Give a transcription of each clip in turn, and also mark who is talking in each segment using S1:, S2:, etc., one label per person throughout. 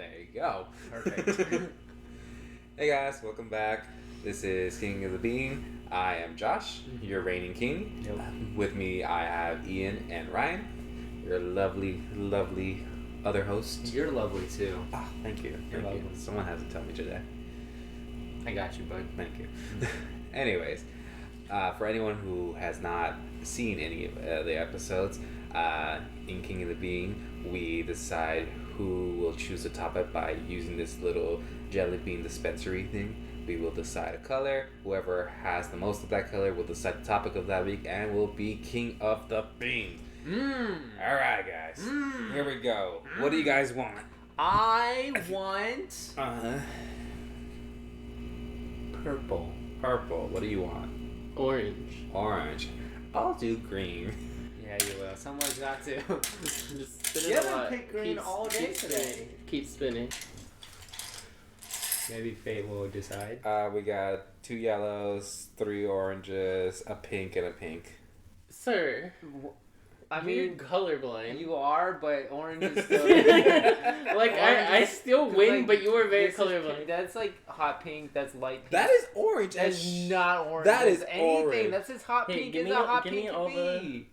S1: There you go.
S2: Perfect.
S1: Hey guys, welcome back. This is King of the Bean. I am Josh, your reigning king.
S2: Yep.
S1: With me, I have Ian and Ryan, your lovely, lovely other host.
S2: You're lovely too.
S1: Oh, thank you.
S2: You're
S1: Thank you.
S2: lovely.
S1: Someone has to tell me today.
S2: I got you, bud.
S1: Thank you. Anyways, for anyone who has not seen any of the episodes, in King of the Bean, we decide who will choose a topic by using this little jelly bean dispensary thing. We will decide a color. Whoever has the most of that color will decide the topic of that week and will be King of the Bean. Alright, guys. Here we go. What do you guys want?
S2: I want
S1: Purple. Purple. What do you want?
S3: Orange.
S1: Orange. I'll do green.
S2: Yeah, you will. Someone's got to.
S3: Just spin
S2: You
S3: it a
S2: haven't
S3: lot.
S2: picked green all day
S3: keep
S2: today.
S3: Spinning. Keep spinning.
S2: Maybe fate will decide.
S1: We got 2 yellows, 3 oranges, a pink, and a pink.
S3: Sir,
S2: I
S3: you're
S2: mean,
S3: colorblind.
S2: you are, but orange is still.
S3: Like, I still win,
S2: like,
S3: but you were very
S2: this is
S3: colorblind.
S2: pink. That's like hot pink. That's light pink.
S1: That is orange.
S2: That's not orange.
S1: That is
S2: That's anything.
S1: orange.
S2: That's as hot
S3: Hey,
S2: pink
S3: give
S2: as
S3: me
S2: a hot
S3: give
S2: pink
S3: me
S2: can
S3: all
S2: be.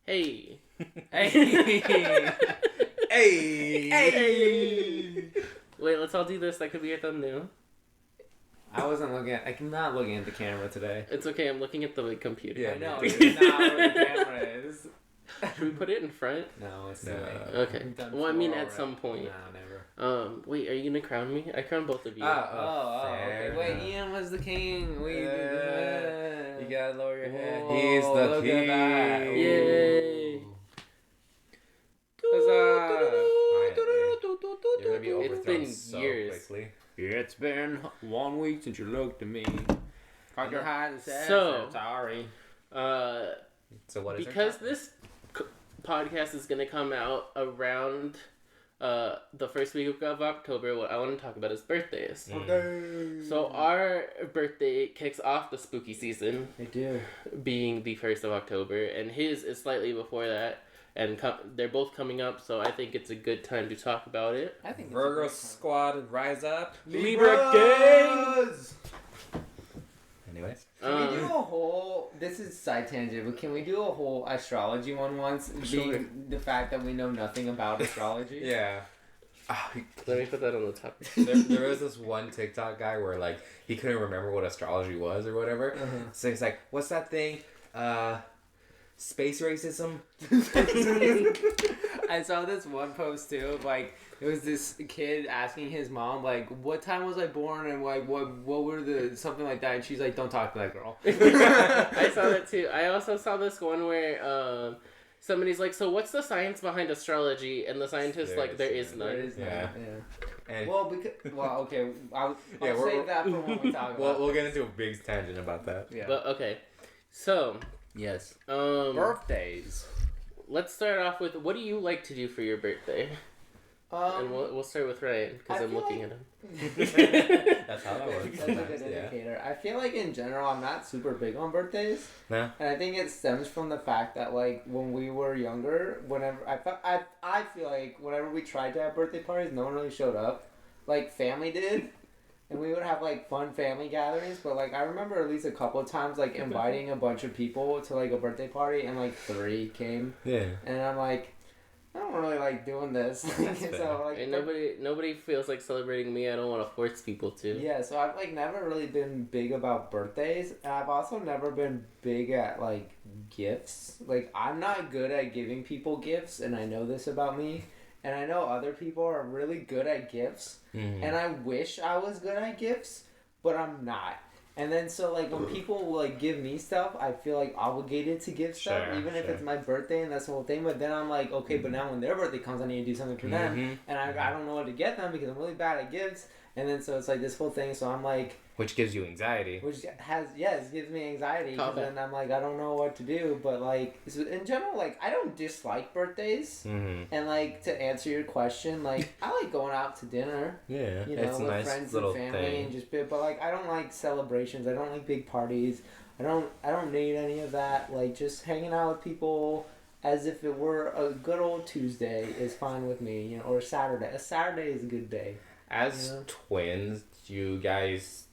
S3: Hey.
S2: Hey.
S1: Hey!
S2: Hey.
S3: Wait, let's all do this. That could be your thumbnail.
S2: I wasn't looking at. I'm not looking at the camera today.
S3: It's okay, I'm looking at the computer.
S1: Yeah.
S2: I know.
S1: me
S2: It's not where the camera is.
S3: Should we put it in front?
S2: No, it's
S1: No.
S2: too late.
S3: Okay.
S2: We've done
S3: Well, I mean,
S2: 4
S3: at
S2: already.
S3: some point.
S2: No, never.
S3: Wait, are you gonna crown me? I crown both of you.
S2: Oh,
S1: fair
S2: okay. Wait,
S1: enough.
S2: Ian was the king. We
S1: You gotta lower your head.
S2: Whoa,
S1: He's the
S2: look
S1: king.
S2: at that.
S3: Yay.
S1: Huzzah. You're gonna be
S3: It's
S1: overthrown
S3: been
S1: so
S3: years.
S1: quickly.
S2: It's been 1 week since you looked at me.
S3: So-
S2: sorry.
S1: So what is
S3: Because this podcast is gonna come out around the first week of October, what I want to talk about is birthdays. So our birthday kicks off the spooky season,
S2: They do.
S3: being the 1st of October, and his is slightly before that, and they're both coming up, so I think it's a good time to talk about it.
S2: I think
S1: Virgo squad, rise up.
S3: Libra gang!
S1: Anyways.
S2: Can we do a whole? This is side tangent, but can we do a whole astrology one once?
S3: Sure.
S2: Being the fact that we know nothing about astrology.
S1: Yeah.
S3: Let me put that on the top.
S1: there was this one TikTok guy where like he couldn't remember what astrology was or whatever. So he's like, "What's that thing? Space racism."
S2: I saw this one post too of like it was this kid asking his mom like what time was I born and like what were the something like that, and she's like, don't talk to that girl.
S3: I saw that too. I also saw this one where somebody's like, so what's the science behind astrology? And the scientist like, there is
S2: There
S3: none.
S2: is none.
S1: Yeah.
S2: Yeah.
S1: And
S2: Well, okay. I'll
S1: Yeah,
S2: save that for when we talk about
S1: we'll get into a big tangent about that.
S2: Yeah.
S3: But okay, so
S2: Yes.
S3: birthdays. Let's start off with, what do you like to do for your birthday? And we'll start with Ryan because
S2: I
S3: I'm
S2: feel
S3: looking
S2: like-
S3: at him.
S1: That's how that works.
S2: That's a good
S1: sometimes, yeah.
S2: indicator. I feel like in general I'm not super big on birthdays.
S1: No?
S2: And I think it stems from the fact that like when we were younger, whenever I feel like whenever we tried to have birthday parties, no one really showed up. Like family did. And we would have like fun family gatherings, but like I remember at least a couple of times like inviting a bunch of people to like a birthday party and like 3 came.
S1: Yeah.
S2: And I'm like, I don't really like doing this. So like
S3: And nobody feels like celebrating me. I don't want to force people to.
S2: yeah, so I've like never really been big about birthdays, and I've also never been big at like gifts. Like I'm not good at giving people gifts, and I know this about me, and I know other people are really good at gifts, and I wish I was good at gifts, but I'm not. And then so like when people will like give me stuff, I feel like obligated to give stuff,
S1: Sure,
S2: even if
S1: sure.
S2: it's my birthday and that's the whole thing. But then I'm like, okay, but now when their birthday comes, I need to do something for them, and I don't know what to get them because I'm really bad at gifts. And then so it's like this whole thing. So I'm like,
S1: Which gives you anxiety.
S2: which gives me anxiety because
S3: Okay.
S2: then I'm like, I don't know what to do. But like so in general, like I don't dislike birthdays. And like to answer your question, like I like going out to dinner.
S1: Yeah.
S2: You know,
S1: It's a
S2: with
S1: nice
S2: friends
S1: little
S2: and family
S1: thing.
S2: and just but like I don't like celebrations. I don't like big parties. I don't need any of that. Like just hanging out with people as if it were a good old Tuesday is fine with me, you know, or Saturday. A Saturday is a good day.
S4: As twins, you guys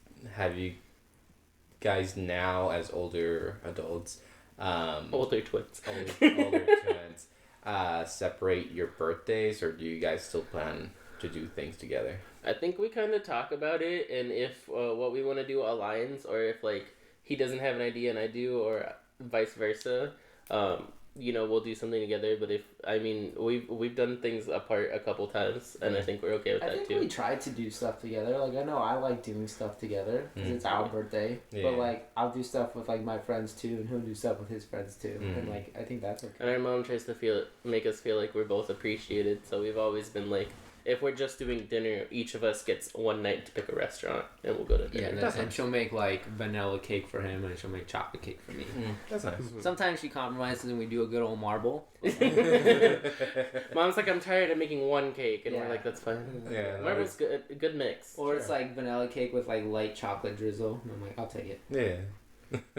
S4: now as older adults,
S3: older twins,
S4: older twins, separate your birthdays, or do you guys still plan to do things together?
S3: I think we kind of talk about it, and if what we want to do aligns, or if like he doesn't have an idea and I do, or vice versa, you know, we'll do something together. But we've done things apart a couple times, and I think we're okay with that too.
S2: I think we tried to do stuff together. Like, I know I like doing stuff together because it's our birthday.
S4: Yeah.
S2: But like, I'll do stuff with like my friends too, and he'll do stuff with his friends too. And like, I think that's okay.
S3: And our mom tries to make us feel like we're both appreciated. So we've always been like, if we're just doing dinner, each of us gets one night to pick a restaurant, and we'll go to dinner.
S2: Yeah, and she'll make like vanilla cake for him, and she'll make chocolate cake for me.
S4: That's nice.
S2: Sometimes she compromises, and we do a good old marble.
S3: Mom's like, I'm tired of making one cake, and we're like, that's fine.
S4: Yeah,
S3: Marble's good, a good mix.
S2: Or it's like vanilla cake with like light chocolate drizzle. And I'm like, I'll take it.
S4: Yeah.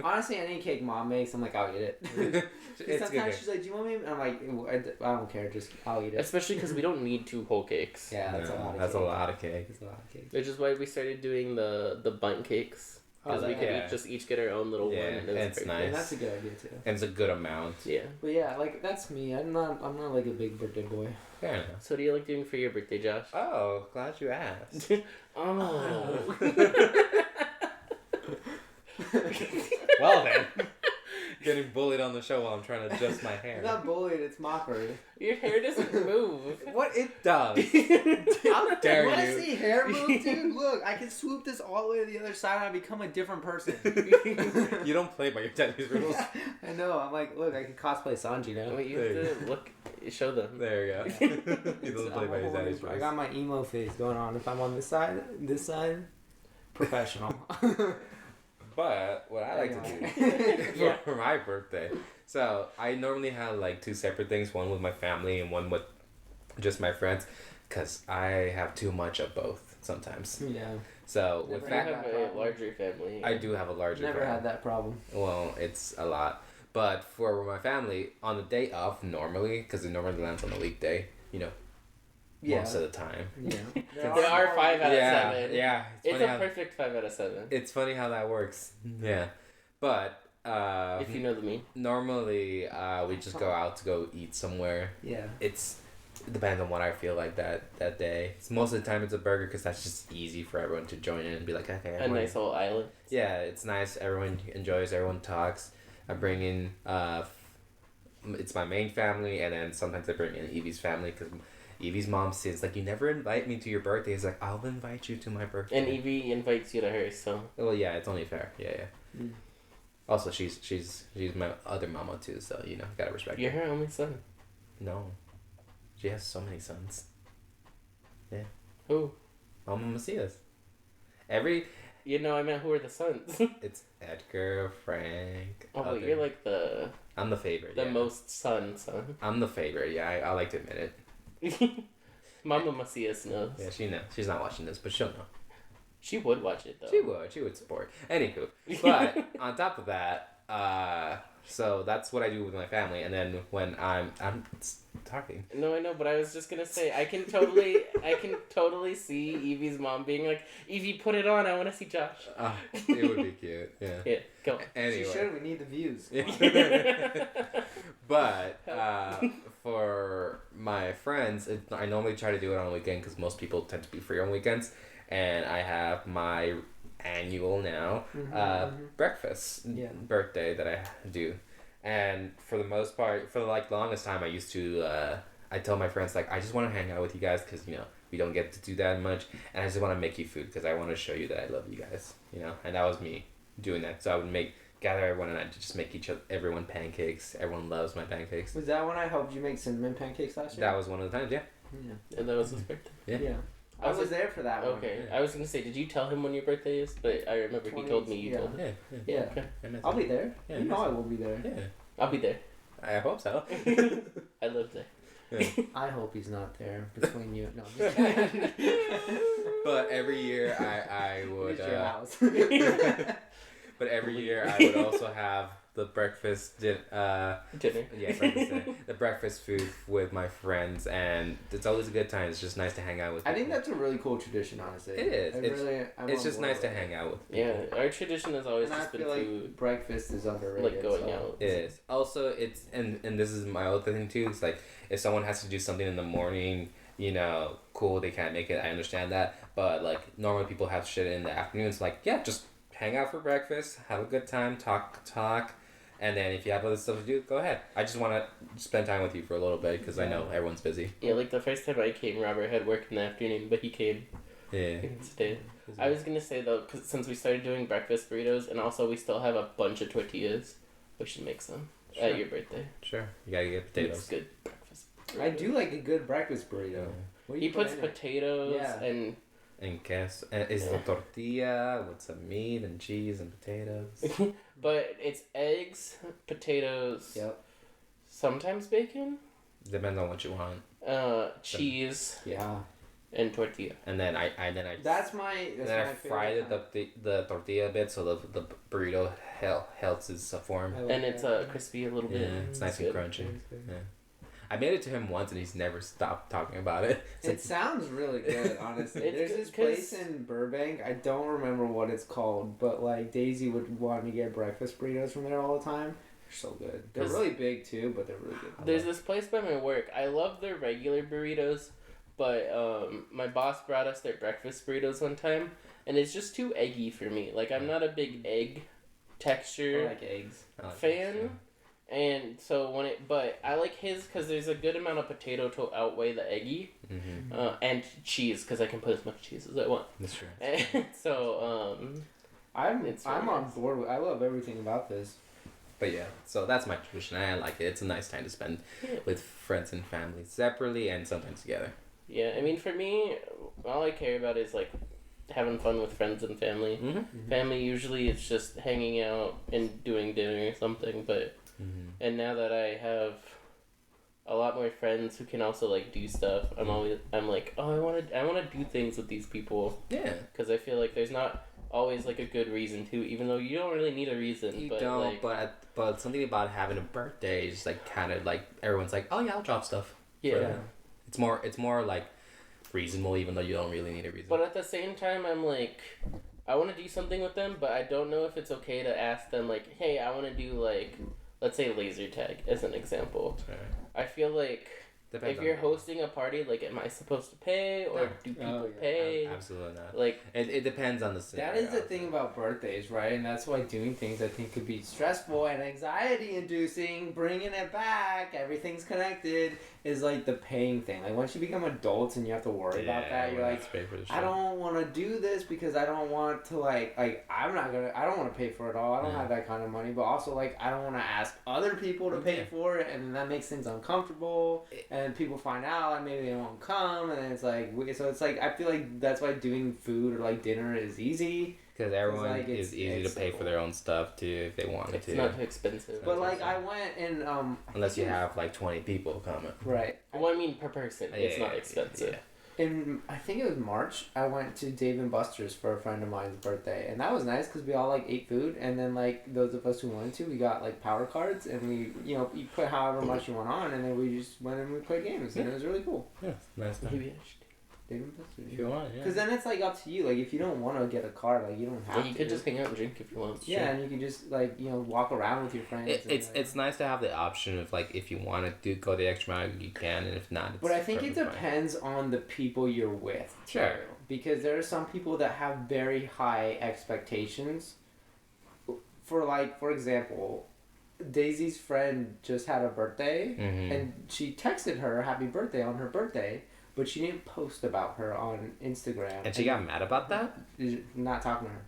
S2: Honestly, any cake mom makes, I'm like, I'll eat it. Sometimes she's like, do you want me? And I'm like, I don't care, just I'll eat it.
S3: Especially because we don't need 2 whole cakes.
S2: Yeah, that's a lot of
S4: That's
S2: cake.
S4: a lot of cake.
S2: That's a lot of cake.
S3: Which is why we started doing the bundt cakes. Because we could each get our own little one.
S4: And it's nice.
S2: And that's a good idea too.
S4: And it's a good amount.
S3: Yeah.
S2: But yeah, like that's me. I'm not like a big birthday boy.
S4: Fair enough.
S3: So what do you like doing for your birthday, Josh?
S4: Oh, glad you asked.
S3: Oh.
S4: Well then. Getting bullied on the show while I'm trying to adjust my hair.
S2: It's not bullied, it's mockery.
S3: Your hair doesn't move.
S4: What it does. How dare
S2: Want to
S4: you?
S2: see hair move, dude? Look, I can swoop this all the way to the other side and I become a different person.
S4: You don't play by your daddy's rules.
S2: I know. I'm like, look, I can cosplay Sanji now.
S3: Wait, you have to look, show them.
S4: There you go. He doesn't play by his daddy's
S2: I
S4: rules.
S2: got my emo face going on. If I'm on this side, professional.
S4: But what I like to do for my birthday, so I normally have like 2 separate things, one with my family and one with just my friends, because I have too much of both sometimes.
S2: Yeah.
S4: So
S2: Never
S4: with
S3: You
S4: that,
S3: have a larger family.
S4: I do have a larger
S2: Never
S4: family.
S2: had that problem.
S4: Well, it's a lot. But for my family, on the day of, normally, because it normally lands on a weekday, you know, most of the time.
S2: Yeah.
S3: There are 5 out of 7.
S4: Yeah.
S3: It's a perfect 5 out of 7.
S4: It's funny how that works. Yeah. But,
S3: if you know the meme.
S4: normally, we just go out to go eat somewhere.
S2: Yeah.
S4: It depends on what I feel like that day. Most of the time it's a burger because that's just easy for everyone to join in and be like, okay.
S3: A nice whole island.
S4: Yeah, it's nice. Everyone enjoys. Everyone talks. I bring in, it's my main family, and then sometimes I bring in Evie's family because Evie's mom says, like, you never invite me to your birthday. It's like, I'll invite you to my birthday.
S3: And Evie invites you to hers, so.
S4: Well, yeah, it's only fair. Yeah. Also, she's my other mama too, so, you know, gotta respect
S3: You're
S4: her.
S3: her only son.
S4: No. She has so many sons. Yeah.
S3: Who?
S4: Mama Macias.
S3: You know, I meant who are the sons?
S4: It's Edgar, Frank.
S3: Oh, but you're like
S4: I'm the favorite.
S3: the most son.
S4: I'm the favorite. Yeah, I like to admit it.
S3: Mama Macias knows.
S4: Yeah, she knows. She's not watching this, but she'll know.
S3: She would watch it though.
S4: She would support. Anywho, but on top of that, so that's what I do with my family, and then when I'm talking.
S3: No, I know, but I was just gonna say I can totally see Evie's mom being like, Evie, put it on. I want to see Josh.
S4: It would be cute. Yeah.
S3: Yeah, go.
S4: Anyway.
S2: She should. We need the views.
S4: But for my friends, I normally try to do it on a weekend because most people tend to be free on weekends, and I have my annual now breakfast birthday that I do, and for the most part, for like the longest time, I used to I tell my friends like I just want to hang out with you guys because you know we don't get to do that much, and I just want to make you food because I want to show you that I love you guys, you know, and that was me doing that. So I would gather everyone and I just make everyone pancakes. Everyone loves my pancakes.
S2: Was that when I helped you make cinnamon pancakes last year?
S4: That was one of the times, yeah.
S3: And that was his birthday.
S4: Yeah.
S2: I was there for that one.
S3: Okay,
S4: Yeah.
S3: I was gonna say, did you tell him when your birthday is? But I remember he told me you told him.
S2: Yeah.
S3: Okay.
S2: I'll be there.
S4: Yeah,
S2: you know I will be there.
S4: Yeah.
S3: I'll be there.
S4: I hope so.
S3: I live there.
S4: Yeah.
S2: I hope he's not there between you. No.
S4: But every year I would.
S2: It's your house.
S4: But every year I would also have the breakfast
S3: dinner.
S4: Yeah, breakfast dinner. The breakfast food with my friends, and it's always a good time. It's just nice to hang out with people.
S2: I think that's a really cool tradition, honestly.
S4: It is. It's just nice to hang out with people.
S3: Yeah, our tradition has always just been food.
S2: Like breakfast is underrated.
S3: Like going out.
S4: It is. Also, it's and this is my other thing too. It's like if someone has to do something in the morning, cool, they can't make it. I understand that, but like normally people have shit in the afternoon. It's like just hang out for breakfast, have a good time, talk, and then if you have other stuff to do, go ahead. I just want to spend time with you for a little bit because I know everyone's busy.
S3: Yeah, like the first time I came, Robert had work in the afternoon, but he came.
S4: Yeah.
S3: He stayed. I was gonna say though, cause since we started doing breakfast burritos, and also we still have a bunch of tortillas, we should make some at your birthday.
S4: Sure, you gotta get potatoes.
S3: It's good breakfast.
S2: Burrito. I do like a good breakfast burrito.
S3: He puts potatoes and
S4: queso. And it's the tortilla with some meat and cheese and potatoes.
S3: But it's eggs, potatoes.
S2: Yep.
S3: Sometimes bacon.
S4: Depends on what you want.
S3: Cheese.
S2: Yeah.
S3: And tortilla.
S4: And then I
S2: That's my
S4: fry the tortilla a bit so the burrito helps its form.
S3: And it's crispy a little bit.
S4: Yeah, it's nice and crunchy. Yeah. I made it to him once and he's never stopped talking about it.
S2: It sounds really good, honestly. There's this place in Burbank, I don't remember what it's called, but like Daisy would want to get breakfast burritos from there all the time. They're so good. They're really big too, but they're really good.
S3: There's this place by my work. I love their regular burritos, but my boss brought us their breakfast burritos one time, and it's just too eggy for me. Like, I'm not a big egg texture
S2: I like eggs.
S3: fan. And so but I like his because there's a good amount of potato to outweigh the eggy, and cheese because I can put as much cheese as I want.
S4: That's true.
S3: And so
S2: I'm on board. I love everything about this.
S4: But yeah, so that's my tradition. I like it. It's a nice time to spend with friends and family separately and sometimes together.
S3: Yeah, I mean for me, all I care about is like having fun with friends and family. Family usually it's just hanging out and doing dinner or something, but. And now that I have a lot more friends who can also like do stuff, I'm like, oh, I want to do things with these people.
S4: Yeah.
S3: Because I feel like there's not always like a good reason to, even though you don't really need a reason.
S4: You
S3: but,
S4: don't,
S3: like,
S4: but something about having a birthday is like kind of like everyone's like, oh yeah, I'll drop stuff.
S3: Yeah.
S4: It's more like reasonable, even though you don't really need a reason.
S3: But at the same time, I'm like, I want to do something with them, but I don't know if it's okay to ask them like, hey, I want to do like. Let's say laser tag as an example. Sure. I feel like if you're hosting a party, like, am I supposed to pay or do people pay?
S4: Absolutely not.
S3: Like,
S4: it depends on the scenario.
S2: That is the thing about birthdays, right? And that's why doing things I think could be stressful and anxiety inducing. Bringing it back, everything's connected. Is like the paying thing. Like once you become adults and you have to worry about that, you're like, I don't want to do this because I don't want to like I don't want to pay for it all. I don't have that kind of money, but also like I don't want to ask other people to pay for it, and that makes things uncomfortable. And people find out and maybe they won't come, and then it's like I feel like that's why doing food or like dinner is easy.
S4: Because everyone is easy to pay for their own stuff too if they wanted to.
S3: It's not too expensive.
S2: But like I went and
S4: unless you have like 20 people coming.
S2: Right.
S3: Well, I mean per person, it's not expensive.
S2: Yeah. In I think it was March, I went to Dave & Buster's for a friend of mine's birthday, and that was nice because we all like ate food, and then like those of us who wanted to, we got like power cards, and we you put however much you want on, and then we just went and we played games, and it was really cool.
S4: Yeah, nice.
S3: Maybe I should.
S4: If you want,
S2: because then it's like up to you. Like if you don't want to get a card, like you don't have.
S3: Yeah, you could just hang out and drink if you want.
S2: Yeah, and you can just like walk around with your friends.
S4: It's nice to have the option of like if you want to go the extra mile, you can, and if not, it's
S2: but I think it depends on the people you're with.
S4: Sure.
S2: Because there are some people that have very high expectations. For example, Daisy's friend just had a birthday, and she texted her happy birthday on her birthday. But she didn't post about her on Instagram.
S4: And she got mad about that?
S2: Not talking to her.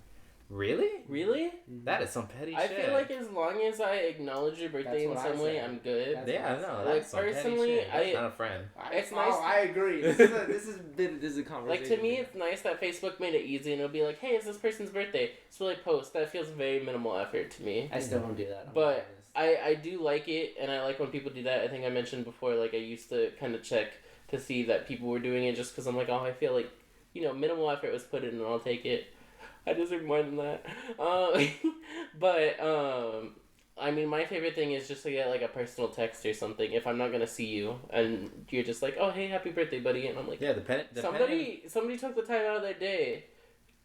S4: Really?
S3: Really?
S4: That is some petty shit.
S3: I feel like as long as I acknowledge your birthday in some way, I'm good.
S4: Yeah, no,
S3: that's some
S4: personally, petty shit. That's not a friend.
S3: It's nice.
S2: I agree. This is a conversation.
S3: Like to me, it's nice that Facebook made it easy, and it'll be like, "Hey, it's this person's birthday." So like post. That feels very minimal effort to me.
S2: I still don't do that.
S3: But I do like it, and I like when people do that. I think I mentioned before, like I used to kind of check to see that people were doing it just because I'm like, oh, I feel like, minimal effort was put in and I'll take it. I deserve more than that. But I mean, my favorite thing is just to get like a personal text or something if I'm not gonna see you, and you're just like, "Oh, hey, happy birthday, buddy," and I'm like,
S4: Yeah,
S3: somebody took the time out of their day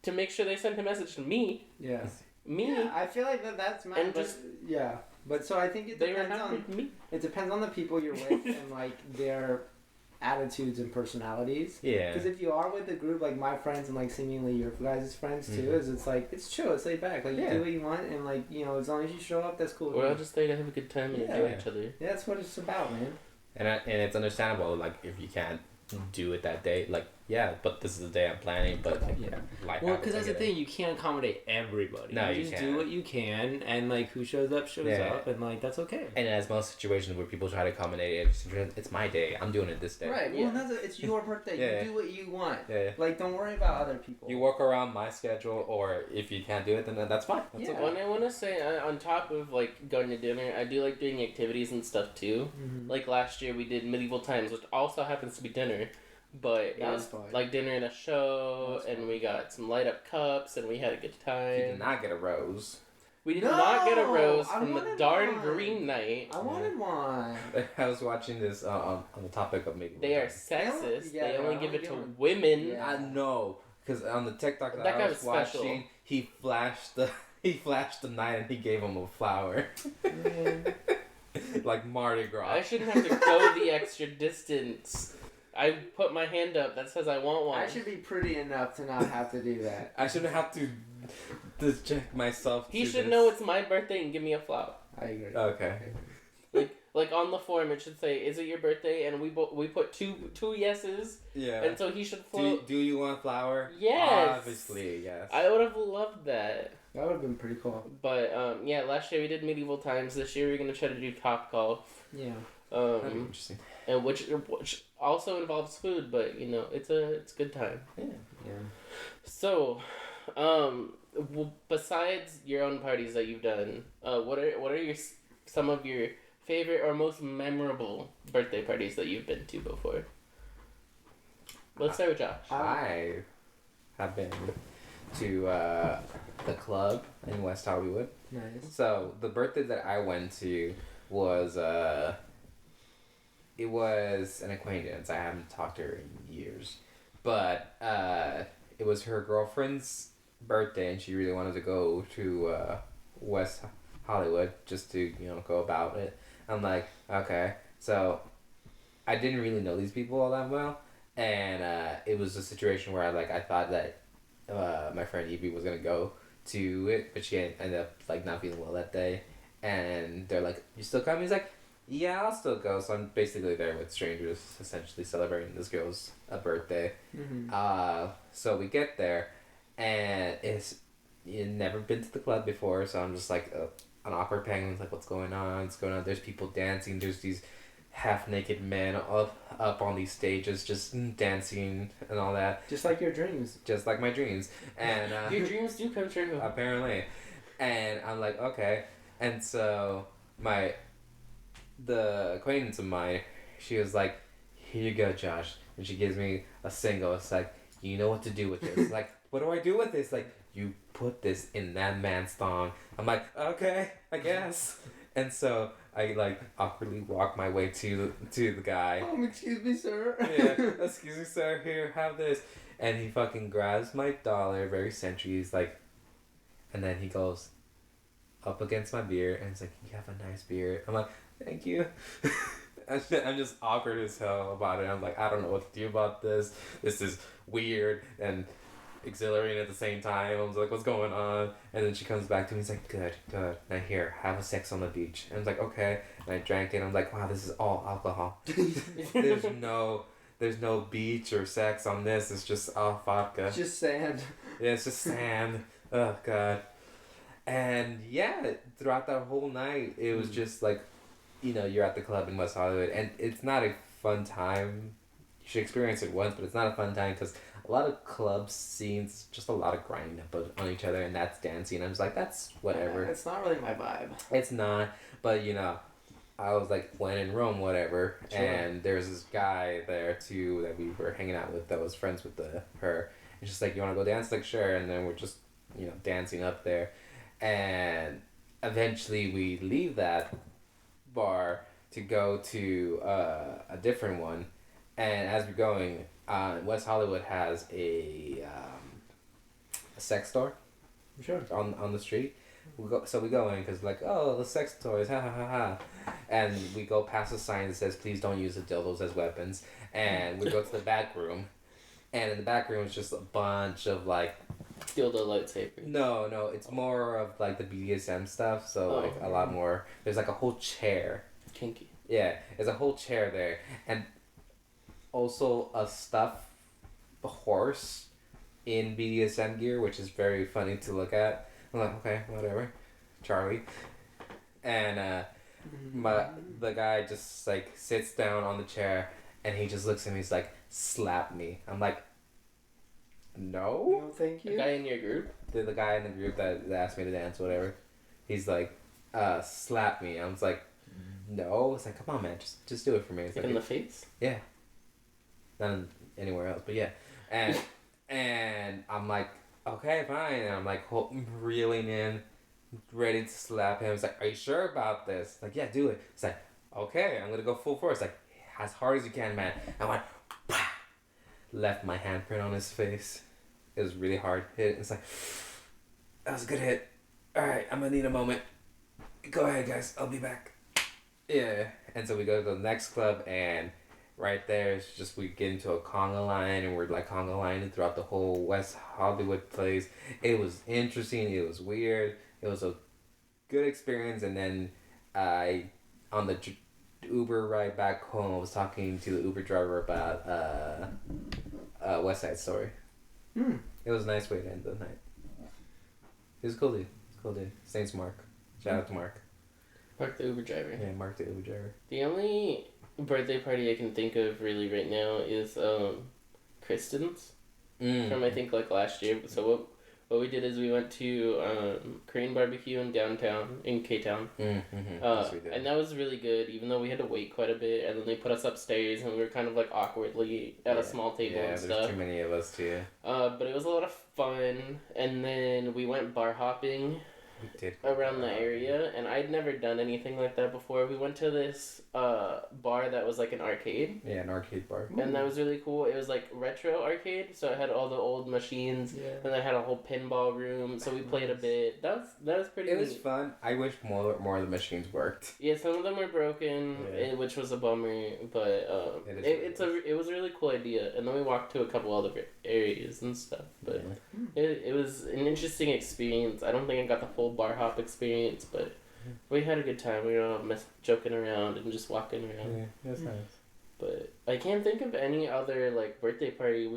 S3: to make sure they sent a message to me.
S2: Yeah.
S3: Me.
S2: Yeah, I feel like that's my.
S3: And
S2: but,
S3: just
S2: yeah, but so I think it
S3: They were
S2: depends
S3: happy
S2: on
S3: with me.
S2: it depends on the people you're with and like their attitudes and personalities.
S4: Yeah.
S2: Because if you are with a group like my friends and like seemingly your guys' friends too, is it's like it's chill, it's laid back. Like you do what you want and like as long as you show up, that's cool.
S3: We're all just there to have a good time and enjoy each other.
S2: Yeah, that's what it's about, man.
S4: And it's understandable. Like if you can't do it that day, like but this is the day I'm planning. But like, life
S2: Well,
S4: happens,
S2: because that's
S4: I
S2: the
S4: get it.
S2: thing, you can't accommodate everybody.
S4: No,
S2: you
S4: you
S2: just
S4: can't.
S2: do what you can, and like who shows up, and like that's okay.
S4: And as most situations where people try to accommodate it, it's my day. I'm doing it this day.
S2: Right. Well, it's your birthday. You do what you want.
S4: Yeah.
S2: Like, don't worry about other people.
S4: You work around my schedule, or if you can't do it, then that's fine. That's okay.
S3: Well, and I want to say, on top of like going to dinner, I do like doing activities and stuff too.
S2: Mm-hmm.
S3: Like last year, we did medieval times, which also happens to be dinner. But it
S2: That
S3: was
S2: was fun.
S3: like dinner and a show, and we got some light up cups, and we had a good
S4: You
S3: time.
S4: did not get a rose.
S3: We did
S2: No!
S3: not get a rose
S2: I
S3: from the
S2: wanted
S3: darn
S2: one.
S3: green night.
S2: I wanted one.
S4: I was watching this on the topic of maybe.
S3: They are sexist.
S2: Yeah,
S3: they
S2: they
S3: only
S2: only
S3: give it
S2: give
S3: to
S2: them-
S3: women.
S2: Yeah.
S4: I know, because on the TikTok that
S3: That
S4: I
S3: guy
S4: was
S3: was special.
S4: watching, he flashed the night and he gave him a flower, like Mardi Gras.
S3: I shouldn't have to go the extra distance. I put my hand up that says I want one.
S2: I should be pretty enough to not have to do that.
S4: I shouldn't have to check myself.
S3: He
S4: to
S3: should
S4: this.
S3: know it's my birthday and give me a flower.
S2: I agree.
S4: Okay.
S3: Like on the form, it should say, "Is it your birthday?" And we put two yeses,
S4: Yeah.
S3: and so he should float.
S4: Do you want flower?
S3: Yes.
S4: Obviously, yes.
S3: I would have loved that.
S2: That would have been pretty cool.
S3: But last year we did medieval times. This year we're gonna try to do Top Golf.
S2: Yeah.
S4: That'd be interesting.
S3: And which also involves food, but it's a good time.
S4: Yeah.
S2: Yeah.
S3: So, besides your own parties that you've done, what are some of your favorite or most memorable birthday parties that you've been to before? Let's start with Josh.
S4: I have been to the club in West Hollywood.
S2: Nice.
S4: So the birthday that I went to was it was an acquaintance. I haven't talked to her in years, but it was her girlfriend's birthday, and she really wanted to go to West Hollywood just to go about it. I'm like, okay. So I didn't really know these people all that well, and it was a situation where I thought that my friend Evie was gonna go to it, but she ended up not feeling well that day, and they're like, "You still coming?" He's like, "Yeah, I'll still go." So I'm basically there with strangers, essentially celebrating this girl's birthday.
S2: Mm-hmm.
S4: So we get there, and you've never been to the club before, so I'm just like an awkward penguin. Like, what's going on? What's going on? There's people dancing. There's these half naked men up on these stages just dancing and all that.
S2: Just like your dreams.
S4: Just like my dreams. And
S3: Your dreams do come true.
S4: apparently. And I'm like, okay. And so the acquaintance of mine, she was like, "Here you go, Josh." And she gives me a single. It's like, "You know what to do with this." Like, what do I do with this? Like, you put this in that man's thong. I'm like, okay, I guess. And so I awkwardly walk my way to the guy.
S2: Excuse me, sir.
S4: Yeah, excuse me, sir. Here, have this. And he fucking grabs my dollar, very century. He's like, and then he goes up against my beer, and he's like, "You have a nice beer." I'm like, "Thank you." I'm just awkward as hell about it. I'm like, I don't know what to do about this. This is weird and exhilarating at the same time. I was like, what's going on? And then she comes back to me. He's like, good. Now here, have a sex on the beach. And I was like, okay. And I drank it. I'm like, wow, this is all alcohol. There's no beach or sex on this. It's just all vodka.
S2: It's just sand.
S4: Yeah, it's just sand. Oh god. And yeah, throughout that whole night, it was just like, you're at the club in West Hollywood, and it's not a fun time. You should experience it once, but it's not a fun time because a lot of club scenes, just a lot of grinding up on each other, and that's dancing. I'm just like, that's whatever.
S2: It's not really my vibe.
S4: It's not, but I was like, when in Rome, whatever.
S2: Sure.
S4: And there's this guy there too that we were hanging out with that was friends with her. And she's like, "You want to go dance?" Like, sure. And then we're just dancing up there, and eventually we leave that bar to go to a different one, and as we're going, West Hollywood has a sex store
S2: Sure.
S4: on the street. We go in because like, oh, the sex toys, ha ha ha ha, and we go past a sign that says please don't use the dildos as weapons, and we go to the back room, and in the back room is just a bunch of like
S3: dildo lightsabers.
S4: no, it's more of like the BDSM stuff, so like a lot more. There's like a whole chair.
S3: Kinky.
S4: Yeah, there's a whole chair there, and also a stuffed horse in BDSM gear, which is very funny to look at. I'm like, okay, whatever, Charlie. And the guy just like sits down on the chair, and he just looks at me. He's like, slap me. I'm like, no.
S2: No, thank
S3: The
S2: you.
S3: guy in your group?
S4: The guy in the group that asked me to dance, whatever. He's like, slap me. I was like, no. It's like, come on, man, just do it for me. It's
S3: Like
S4: like
S3: in the face?
S4: yeah. Not anywhere else, but yeah. And I'm like, okay, fine. And I'm like reeling in, ready to slap him. It's like, are you sure about this? Like, yeah, do it. It's like, okay, I'm gonna go full force. Like, as hard as you can, man. I went, pah! Left my handprint on his face. It was really hard hit. It's like, that was a good hit. All right, I'm gonna need a moment. Go ahead, guys. I'll be back. Yeah. And so we go to the next club, and right there, it's just we get into a conga line, and we're like conga lining throughout the whole West Hollywood place. It was interesting. It was weird. It was a good experience. And then on the Uber ride back home, I was talking to the Uber driver about West Side Story. It was a nice way to end the night. It was a cool dude. His name's Mark. Shout out to Mark.
S3: Mark the Uber driver.
S4: Yeah, Mark the Uber driver.
S3: The only birthday party I can think of really right now is Kristen's from I think like last year. So what we did is we went to Korean barbecue in downtown in K-Town.
S4: Yes, we did.
S3: And that was really good, even though we had to wait quite a bit. And then they put us upstairs, and we were kind of like awkwardly at a small table and
S4: there's
S3: stuff.
S4: too many of us too.
S3: But it was a lot of fun. And then we went bar hopping
S4: We did
S3: around the area, and I'd never done anything like that before. We went to this bar that was like an arcade.
S4: Yeah, an arcade bar.
S3: And that was really cool. It was like retro arcade, so it had all the old machines, and I had a whole pinball room. So we played a bit. That was pretty.
S4: It was
S3: neat.
S4: fun. I wish more of the machines worked.
S3: Yeah, some of them were broken, which was a bummer. But it was a really cool idea. And then we walked to a couple other areas and stuff. But it was an interesting experience. I don't think I got the full bar hop experience, but we had a good time. We were all joking around and just walking around.
S4: Yeah, that's nice.
S3: But I can't think of any other like birthday party.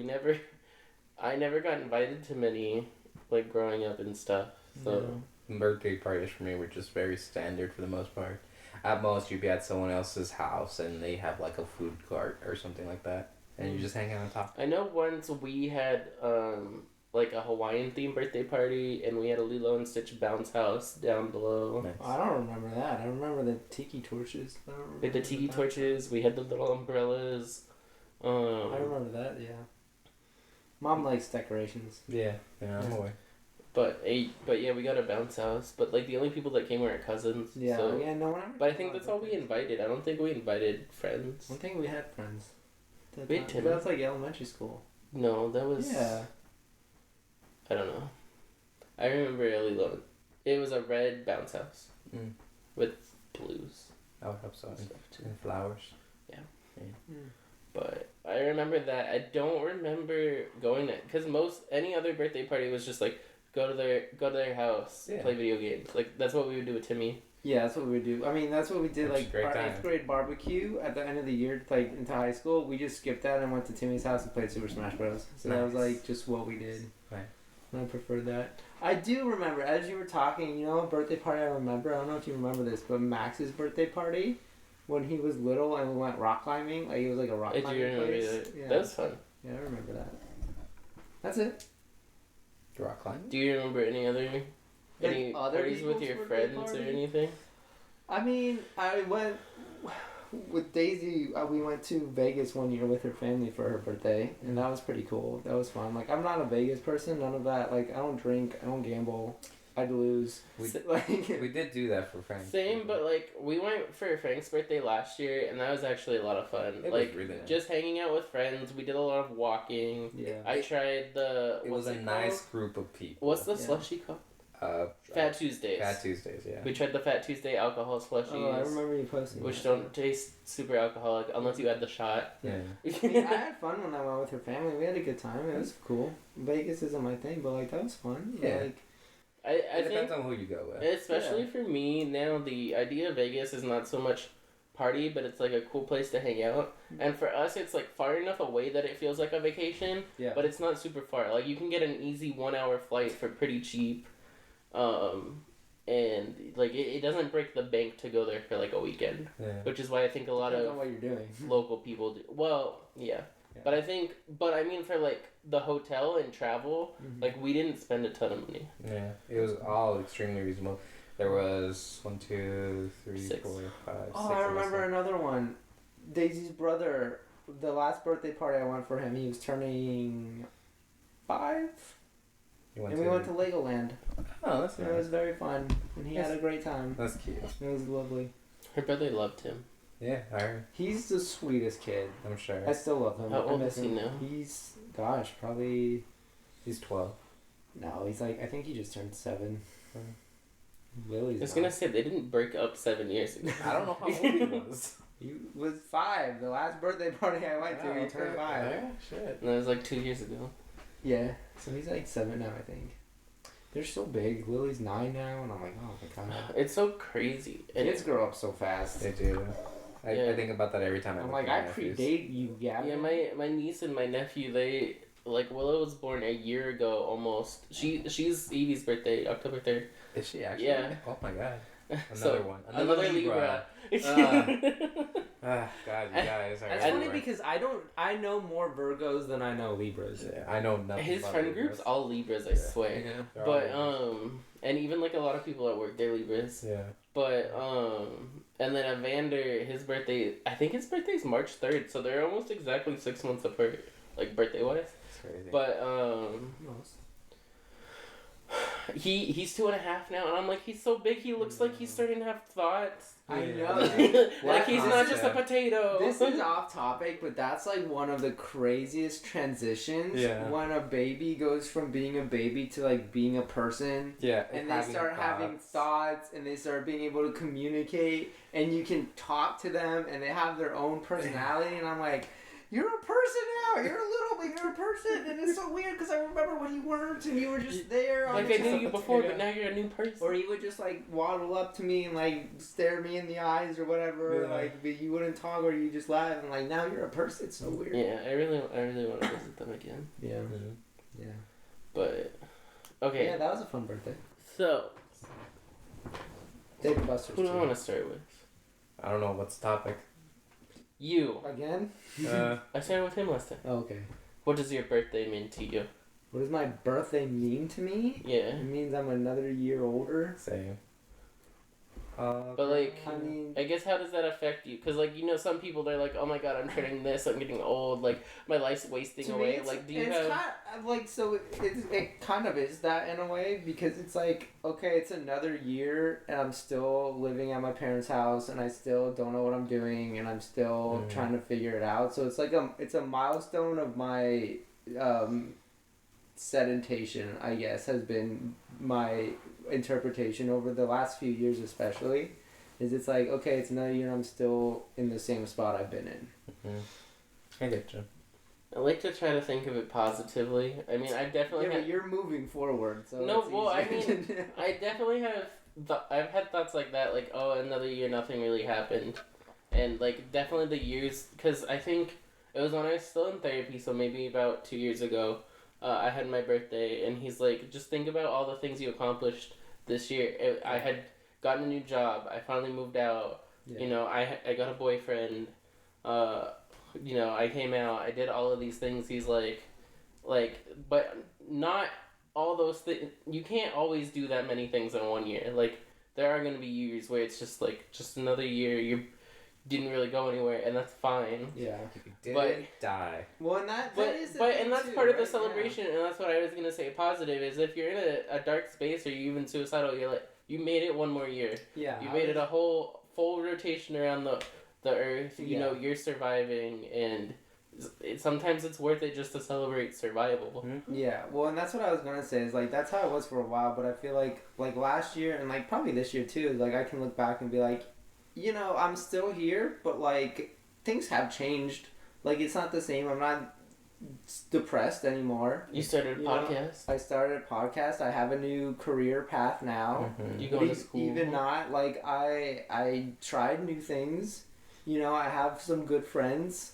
S3: I never got invited to many, like growing up and stuff. So
S4: Birthday parties for me were just very standard for the most part. At most, you'd be at someone else's house and they have like a food cart or something like that, and you just hang out on top.
S3: I know once we had like a Hawaiian themed birthday party, and we had a Lilo and Stitch bounce house down below.
S4: Nice.
S2: I don't remember that. I remember the tiki torches.
S3: We had the tiki torches. We had the little umbrellas.
S2: I remember that. Yeah. Mom likes decorations.
S4: Yeah, I'm aware.
S3: But yeah, we got a bounce house. But like the only people that came were our cousins.
S2: Yeah.
S3: So.
S2: Yeah. No one ever.
S3: But I think that's all we invited. I don't think we invited friends.
S2: I think we had friends.
S3: We had Tim.
S2: That's like elementary school.
S3: No, that was.
S2: Yeah.
S3: I don't know. I remember Lilo. It was a red bounce house with blues.
S4: I would hope so.
S3: And stuff too.
S4: And flowers.
S3: But I remember that. I don't remember going to, because any other birthday party was just like go to their house, play video games. Like that's what we would do with Timmy.
S2: Yeah, that's what we would do. I mean, that's what we did.
S4: Which
S2: like
S4: great
S2: our
S4: time.
S2: 8th grade barbecue at the end of the year, like into high school. We just skipped that and went to Timmy's house and played Super Smash Bros. So that was like just what we did.
S4: Right.
S2: And I preferred that. I do remember as you were talking. You know, a birthday party I remember. I don't know if you remember this, but Max's birthday party. When he was little and we went rock climbing, like it was like a rock
S3: I
S2: climbing
S3: do remember
S2: place.
S3: that.
S2: Yeah.
S3: That was fun.
S2: Yeah, I remember that. That's it.
S4: Rock climbing?
S3: Do you remember any other
S2: other
S3: parties with
S2: people's
S3: your
S2: birthday
S3: friends or
S2: party?
S3: anything?
S2: I mean, I went with Daisy. We went to Vegas one year with her family for her birthday, and that was pretty cool. That was fun. Like, I'm not a Vegas person. None of that. Like, I don't drink. I don't gamble. I'd lose.
S4: We
S2: Like,
S4: did do that for Frank's.
S3: Same, but like we went for Frank's birthday last year, and that was actually a lot of fun.
S4: It
S3: like
S4: was really nice.
S3: just hanging out with friends. We did a lot of walking.
S2: yeah.
S3: I tried the.
S4: It was
S3: what's
S4: a
S3: it
S4: nice
S3: called?
S4: group of people.
S3: What's the
S2: Yeah.
S3: slushy called?
S4: Fat
S3: Fat Tuesdays.
S4: Fat Tuesdays, yeah.
S3: We tried the Fat Tuesday alcohol slushies.
S2: Oh, I remember you posting.
S3: Which
S2: that.
S3: don't taste super alcoholic unless you add the shot.
S4: Yeah.
S2: I mean, I had fun when I went with her family. We had a good time. It was cool. Vegas isn't my thing, but like that was fun.
S4: Yeah.
S2: Like,
S3: I
S4: It
S3: think,
S4: depends on who you go with.
S3: especially for me now, the idea of Vegas is not so much party, but it's like a cool place to hang out. And for us, it's like far enough away that it feels like a vacation,
S2: yeah.
S3: but it's not super far. Like you can get an easy 1 hour flight for pretty cheap. And like it doesn't break the bank to go there for like a weekend,
S4: Yeah.
S3: which is why I think a lot
S2: Depends
S3: of
S2: on what you're doing.
S3: local people do. Well, yeah.
S2: Yeah.
S3: But I mean for like the hotel and travel, like we didn't spend a ton of money.
S4: Yeah. It was all extremely reasonable. There was 1, 2, 3,
S3: Six.
S4: 4, 5,
S2: Oh,
S4: 6
S2: I
S4: of us.
S2: remember another one. Daisy's brother. The last birthday party I went for him, he was turning 5,
S4: You
S2: and we went to Legoland.
S4: Oh, that's
S2: It was
S4: nice.
S2: very fun, and he had a great time.
S4: That's cute.
S2: It was lovely.
S3: Her brother loved him.
S4: Yeah, I heard.
S2: He's the sweetest kid.
S4: I'm sure.
S2: I still love him.
S3: How
S2: I
S3: old
S2: miss
S3: is he
S2: him.
S3: now?
S2: He's, gosh, probably.
S4: He's 12.
S2: No, he's like, I think he just turned 7.
S4: Hmm.
S2: Lily's
S3: I was
S2: not.
S3: gonna say they didn't break up 7 years ago.
S4: I don't know how old he was.
S2: He was 5. The last birthday party I went to, he turned 5.
S4: Yeah, shit.
S3: And that was like 2 years ago.
S2: Yeah, so he's like 7 now, I think. They're so big. Lily's 9 now, and I'm like, oh my god.
S3: It's so crazy. And
S2: Kids grow up so fast.
S4: They do. I
S3: Yeah.
S4: think about that every time
S2: I'm
S4: look
S2: like,
S4: at
S2: I
S4: my nephews.
S2: predate you, Gavin.
S3: yeah, my niece and my nephew, they like Willow was born a year ago almost. She's Evie's birthday, October 3rd.
S4: Is she actually?
S3: Yeah.
S4: Oh my god. Another
S3: So,
S4: one.
S3: Another Libra.
S4: Ah, God, you guys are
S2: That's
S4: everywhere.
S2: funny because I know more Virgos than I know Libras.
S4: Yeah, I know nothing.
S3: His
S4: about
S3: friend
S4: Libras.
S3: group's all Libras, I
S4: Yeah.
S3: swear.
S4: They're all
S3: But
S4: Libras.
S3: and even like a lot of people at work, they're Libras.
S4: Yeah.
S3: But and then Evander, his birthday, I think his birthday's March 3rd, so they're almost exactly 6 months apart, like birthday wise.
S4: It's crazy.
S3: But he's 2.5 now, and I'm like, he's so big, he looks like he's starting to have thoughts.
S2: I
S4: Yeah.
S2: know.
S3: Like he's
S2: This
S3: not
S2: is-
S3: just a potato.
S2: This is off topic, but that's like one of the craziest transitions.
S4: Yeah.
S2: When a baby goes from being a baby to like being a person.
S4: Yeah.
S2: And they start having thoughts and they start being able to communicate and you can talk to them and they have their own personality and I'm like, you're a person now, you're a little but you're a person and it's so weird because I remember when you weren't and you were just there on
S3: Like
S2: the
S3: I knew
S2: top
S3: you
S2: of-
S3: before, but now you're a new person.
S2: or you would just like waddle up to me and like stare me in the eyes or whatever,
S4: Yeah.
S2: like but you wouldn't talk or you just laugh and like now you're a person. It's so weird.
S3: Yeah, I really want to visit them again.
S2: Yeah.
S4: Mhm.
S2: Yeah.
S3: But okay,
S2: Yeah, that was a fun birthday.
S3: so
S2: Dave and Buster's
S3: who do I want
S2: too.
S3: to start with?
S4: I don't know what's the topic.
S3: You.
S2: Again?
S3: I started with him last time.
S2: Oh, okay.
S3: What does your birthday mean to you?
S2: What does my birthday mean to me?
S3: Yeah.
S2: It means I'm another year older.
S4: Same.
S3: But like,
S2: I mean,
S3: I guess how does that affect you? Because like, you know, some people they're like, oh my god, I'm turning this, I'm getting old, like my life's wasting
S2: to me,
S3: away.
S2: it's,
S3: Like, do you
S2: it's
S3: have?
S2: kind of like so. It kind of is that in a way because it's like okay, it's another year and I'm still living at my parents' house and I still don't know what I'm doing and I'm still trying to figure it out. So it's like it's a milestone of my sedimentation, I guess, has been my interpretation over the last few years especially. Is it's like, okay, it's another year and I'm still in the same spot I've been in.
S4: I get you.
S3: I like to try to think of it positively. I mean, I definitely
S2: Yeah,
S3: have.
S2: but you're moving forward, so
S3: No,
S2: it's
S3: well, I
S2: easier
S3: mean,
S2: to-
S3: I definitely have. I've had thoughts like that, like, oh, another year, nothing really happened, and like definitely the years, because I think it was when I was still in therapy, so maybe about 2 years ago, I had my birthday, and he's like, just think about all the things you accomplished this year. I had gotten a new job. I finally moved out.
S2: Yeah.
S3: You know, I got a boyfriend. You know, I came out. I did all of these things. He's like, but not all those things. You can't always do that many things in 1 year. Like, there are gonna be years where it's just like just another year. didn't really go anywhere, and that's fine.
S2: Yeah.
S4: You didn't die.
S2: Well, and that
S3: But
S2: is the
S3: but
S2: thing
S3: and that's
S2: too,
S3: part of the
S2: right?
S3: celebration, and that's what I was gonna say. Positive is if you're in a dark space or you're even suicidal, you're like you made it one more year.
S2: Yeah.
S3: You made it a whole full rotation around the earth. You know you're surviving, and sometimes it's worth it just to celebrate survival.
S2: Yeah, well, and that's what I was gonna say. Is like that's how it was for a while, but I feel like last year and like probably this year too. Like I can look back and be like, you know, I'm still here, but like things have changed. Like it's not the same. I'm not depressed anymore.
S3: You started a podcast.
S2: I started a podcast. I have a new career path now.
S3: You going to school?
S2: Even not like I tried new things. You know, I have some good friends.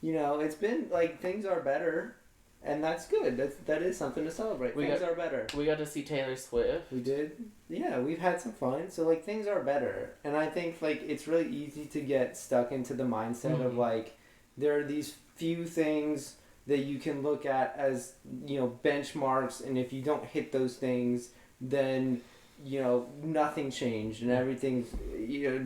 S2: You know, it's been like things are better, and that's good. That is something to celebrate. Things are better.
S3: We got to see Taylor Swift.
S2: We did. Yeah, we've had some fun. So like things are better, and I think like it's really easy to get stuck into the mindset of like there are these few things that you can look at as benchmarks, and if you don't hit those things, then nothing changed and everything's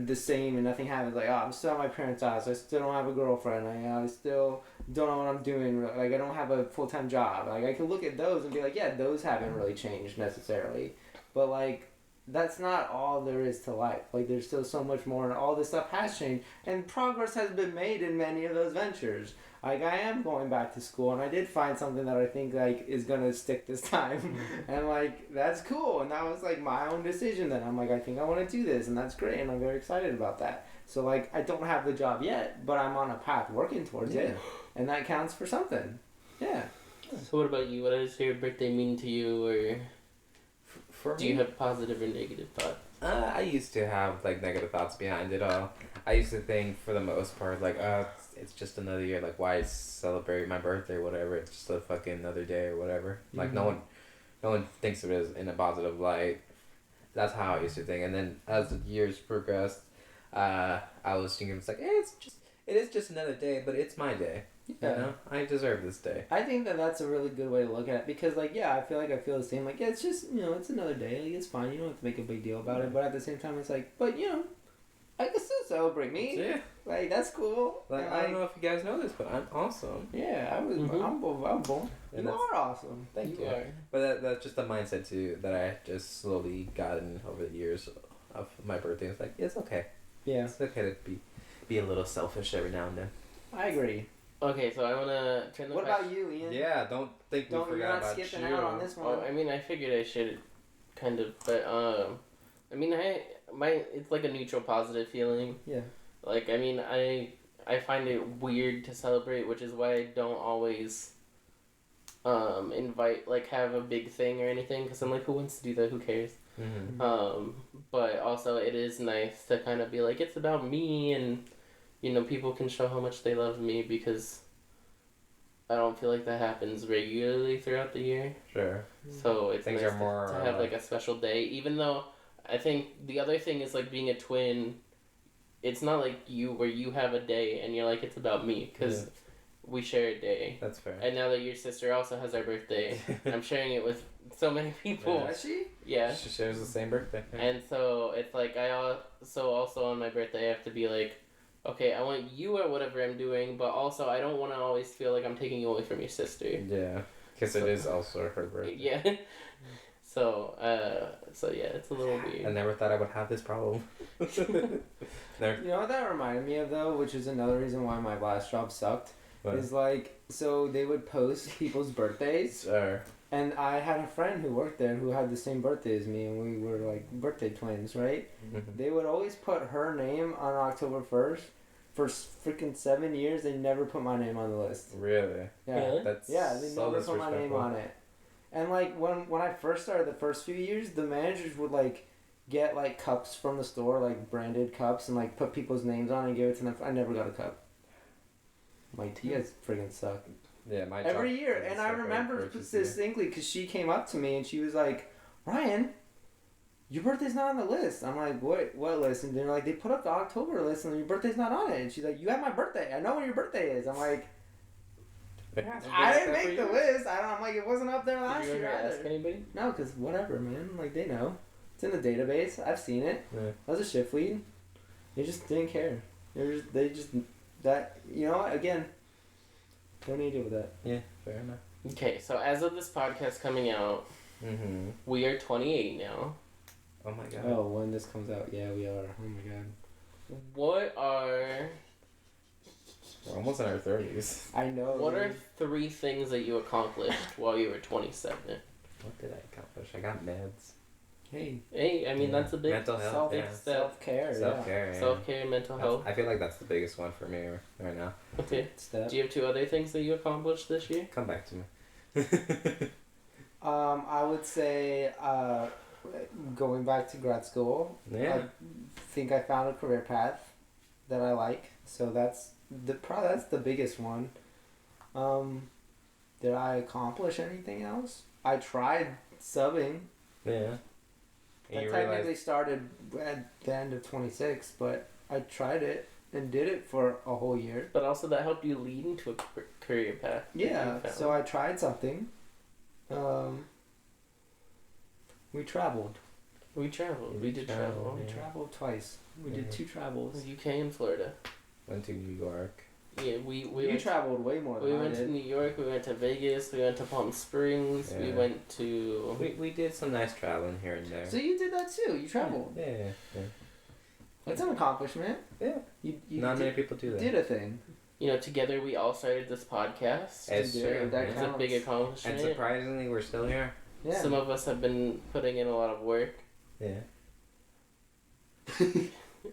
S2: the same and nothing happens. Like, I'm still at my parents' house. I still don't have a girlfriend. I still don't know what I'm doing. Like, I don't have a full-time job. Like, I can look at those and be like, yeah, those haven't really changed necessarily. But like, that's not all there is to life. Like, there's still so much more, and all this stuff has changed, and progress has been made in many of those ventures. Like, I am going back to school, and I did find something that I think, like, is gonna stick this time. And, like, that's cool. And that was, like, my own decision then. I'm like, I think I want to do this, and that's great, and I'm very excited about that. So, like, I don't have the job yet, but I'm on a path working towards it. And that counts for something. Yeah.
S3: So what about you? What does your birthday mean to you, or do you have positive or negative thoughts?
S4: I used to have, like, negative thoughts behind it all. I used to think, for the most part, like, it's just another year. Like, why celebrate my birthday or whatever? It's just a fucking another day or whatever. Like, no one thinks of it as in a positive light. That's how I used to think. And then as the years progressed, I was thinking, it's like, it is just another day, but it's my day. Yeah. You know? I deserve this day.
S2: I think that's a really good way to look at it, because, like, yeah, I feel the same. Like, yeah, it's just, it's another day. Like, it's fine. You don't have to make a big deal about it. But at the same time, it's like, but, I can still celebrate me.
S4: Yeah.
S2: Like, that's cool.
S4: Like, I don't know if you guys know this, but I'm awesome.
S2: Yeah, I'm born.
S4: And
S2: you are awesome.
S4: Thank you.
S3: Are.
S4: But that's just a mindset, too, that I just slowly gotten over the years of my birthday. It's like, it's okay.
S2: Yeah.
S4: It's okay to be a little selfish every now and then.
S2: I agree.
S3: Okay, so I want to turn the
S2: What about you, Ian?
S4: Yeah, don't think we
S2: You're
S4: forgot
S2: not
S4: about
S2: skipping
S4: you.
S2: out on this one.
S3: Oh, I mean, I figured I should, kind of, but I mean, it's like a neutral positive feeling.
S2: Yeah.
S3: Like, I mean, I find it weird to celebrate, which is why I don't always invite, like, have a big thing or anything, because I'm like, who wants to do that? Who cares?
S4: Mm-hmm.
S3: But also it is nice to kind of be like, it's about me, and people can show how much they love me, because I don't feel like that happens regularly throughout the year.
S4: Sure.
S3: So it's
S4: Things
S3: nice
S4: are more
S3: to have like a special day, even though I think the other thing is, like, being a twin, it's not like you where you have a day and you're like, it's about me, because we share a day.
S4: That's fair.
S3: And now that your sister also has our birthday, I'm sharing it with so many people.
S4: Yeah.
S2: Is she?
S3: Yeah.
S4: She shares the same birthday.
S3: And so it's like, also on my birthday I have to be like, okay, I want you at whatever I'm doing, but also I don't want to always feel like I'm taking away from your sister.
S4: Yeah, because it is also her birthday.
S3: Yeah. So yeah, it's a little weird.
S4: I never thought I would have this problem.
S2: You know what that reminded me of, though, which is another reason why my last job sucked, is like, so they would post people's birthdays, and I had a friend who worked there who had the same birthday as me, and we were like birthday twins, right?
S4: Mm-hmm.
S2: They would always put her name on October 1st. For freaking 7 years, they never put my name on the list.
S4: Really?
S2: Yeah.
S3: Really?
S4: That's
S2: They
S4: so
S2: never put my name on it. And like when I first started, the first few years, the managers would like get like cups from the store, like branded cups, and like put people's names on and give it to them. I never got a cup. I'm like, you guys freaking suck.
S4: Yeah, my
S2: every year. And I remember distinctly because she came up to me and she was like, Ryan, your birthday's not on the list. I'm like, what list? And they're like, they put up the October list and your birthday's not on it. And she's like, you have my birthday. I know when your birthday is. I'm like, I didn't make the list. I'm like, it wasn't up there last year either.
S3: Ask anybody?
S2: No, because whatever, man. Like, they know. It's in the database. I've seen it.
S4: Yeah.
S2: I was a shift lead. They just didn't care. They just that you know what? Again, don't need to deal with that.
S4: Yeah, fair enough.
S3: Okay, so as of this podcast coming out, we are 28 now.
S4: Oh my god.
S2: Oh, when this comes out, yeah, we are. Oh my god.
S3: What are
S4: We're almost in our 30s.
S2: I know.
S3: what are 3 things that you accomplished while you were 27?
S4: What did I accomplish? I got meds.
S2: Hey,
S3: Hey, I mean that's a big
S4: Mental health,
S3: self
S4: yeah.
S3: step.
S2: self-care.
S4: Self-care, yeah.
S3: Self-care, mental health.
S4: I feel like that's the biggest one for me right now.
S3: Okay.
S2: Step.
S3: Do you have 2 other things that you accomplished this year?
S4: Come back to me.
S2: I would say going back to grad school.
S4: Yeah.
S2: I think I found a career path that I like. So that's the biggest one. Did I accomplish anything else? I tried subbing.
S4: Yeah. And
S2: I
S4: you
S2: technically
S4: realize,
S2: started at the end of 26, but I tried it and did it for a whole year.
S3: But also that helped you lead into a career path. that
S2: Yeah,
S3: you found.
S2: so I tried something. We traveled.
S3: We traveled. We did
S4: traveled,
S3: travel.
S2: We
S4: Yeah.
S2: traveled twice. We did
S4: Mhm.
S2: 2 travels.
S3: UK and Florida.
S4: went to New York.
S3: Yeah, we
S2: You
S3: went.
S2: traveled way more than
S3: We
S2: I
S3: went to
S2: did.
S3: New York. We went to Vegas. We went to Palm Springs. We
S4: Yeah.
S3: went to.
S4: We did some nice traveling here and there.
S2: So you did that too. You traveled.
S4: Yeah.
S2: That's an accomplishment.
S4: Yeah.
S2: You
S4: Not many
S2: did,
S4: people do that.
S2: did a thing.
S3: You know, together we all started this podcast.
S4: It's
S2: You
S4: true.
S2: did. That
S3: It's a
S2: counts.
S3: big
S4: And
S3: accomplishment.
S4: surprisingly, we're still here.
S2: Yeah.
S3: Some of us have been putting in a lot of work.
S4: Yeah.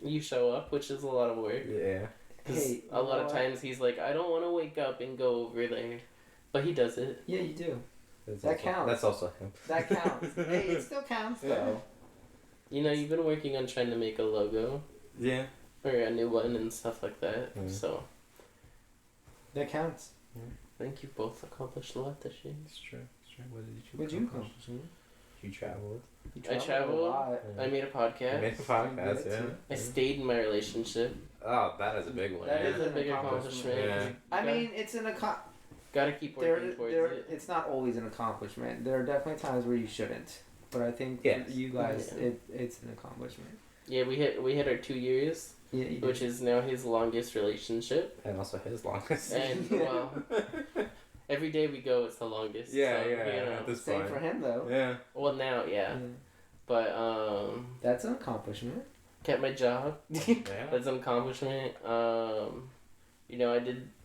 S3: You show up, which is a lot of work.
S4: Yeah.
S3: 'Cause
S2: Hey,
S3: a lot
S2: you
S3: of
S2: know
S3: times he's like, I don't want to wake up and go over there. But he does it.
S2: Yeah, you do.
S4: That's
S2: That
S4: also,
S2: counts.
S4: That's also him.
S2: That counts. Hey, it still counts though.
S3: You know, you've been working on trying to make a logo
S4: Yeah.
S3: or a new one and stuff like that.
S4: Mm.
S3: So
S2: That counts.
S3: I think you both accomplished a lot this year.
S4: It's true. It's true. What did you
S2: What'd you
S4: accomplish? You traveled.
S2: You
S3: I traveled.
S2: a lot.
S3: I made a podcast.
S4: You made a podcast,
S2: You
S4: yeah.
S2: did
S3: I stayed in my relationship.
S4: Oh, that is a big one.
S2: That
S4: yeah.
S3: It's a
S2: an
S3: big
S2: accomplishment.
S3: accomplishment.
S4: Yeah.
S2: I mean, it's an
S3: Gotta keep working towards it.
S2: It's not always an accomplishment. There are definitely times where you shouldn't. But I think
S4: Yes.
S2: for you guys,
S3: Yeah.
S2: it's an accomplishment.
S3: Yeah, we hit our 2 years,
S2: Yeah, you
S3: which is now his longest relationship.
S4: And also his longest.
S3: And well, every day we go, it's the longest.
S4: Yeah,
S3: so,
S4: yeah.
S3: You know.
S4: At this
S2: Same
S4: point.
S2: for him though.
S4: Yeah.
S3: Well, now, yeah. But
S2: That's an accomplishment.
S3: kept my job.
S4: Yeah.
S3: That's an accomplishment. You know,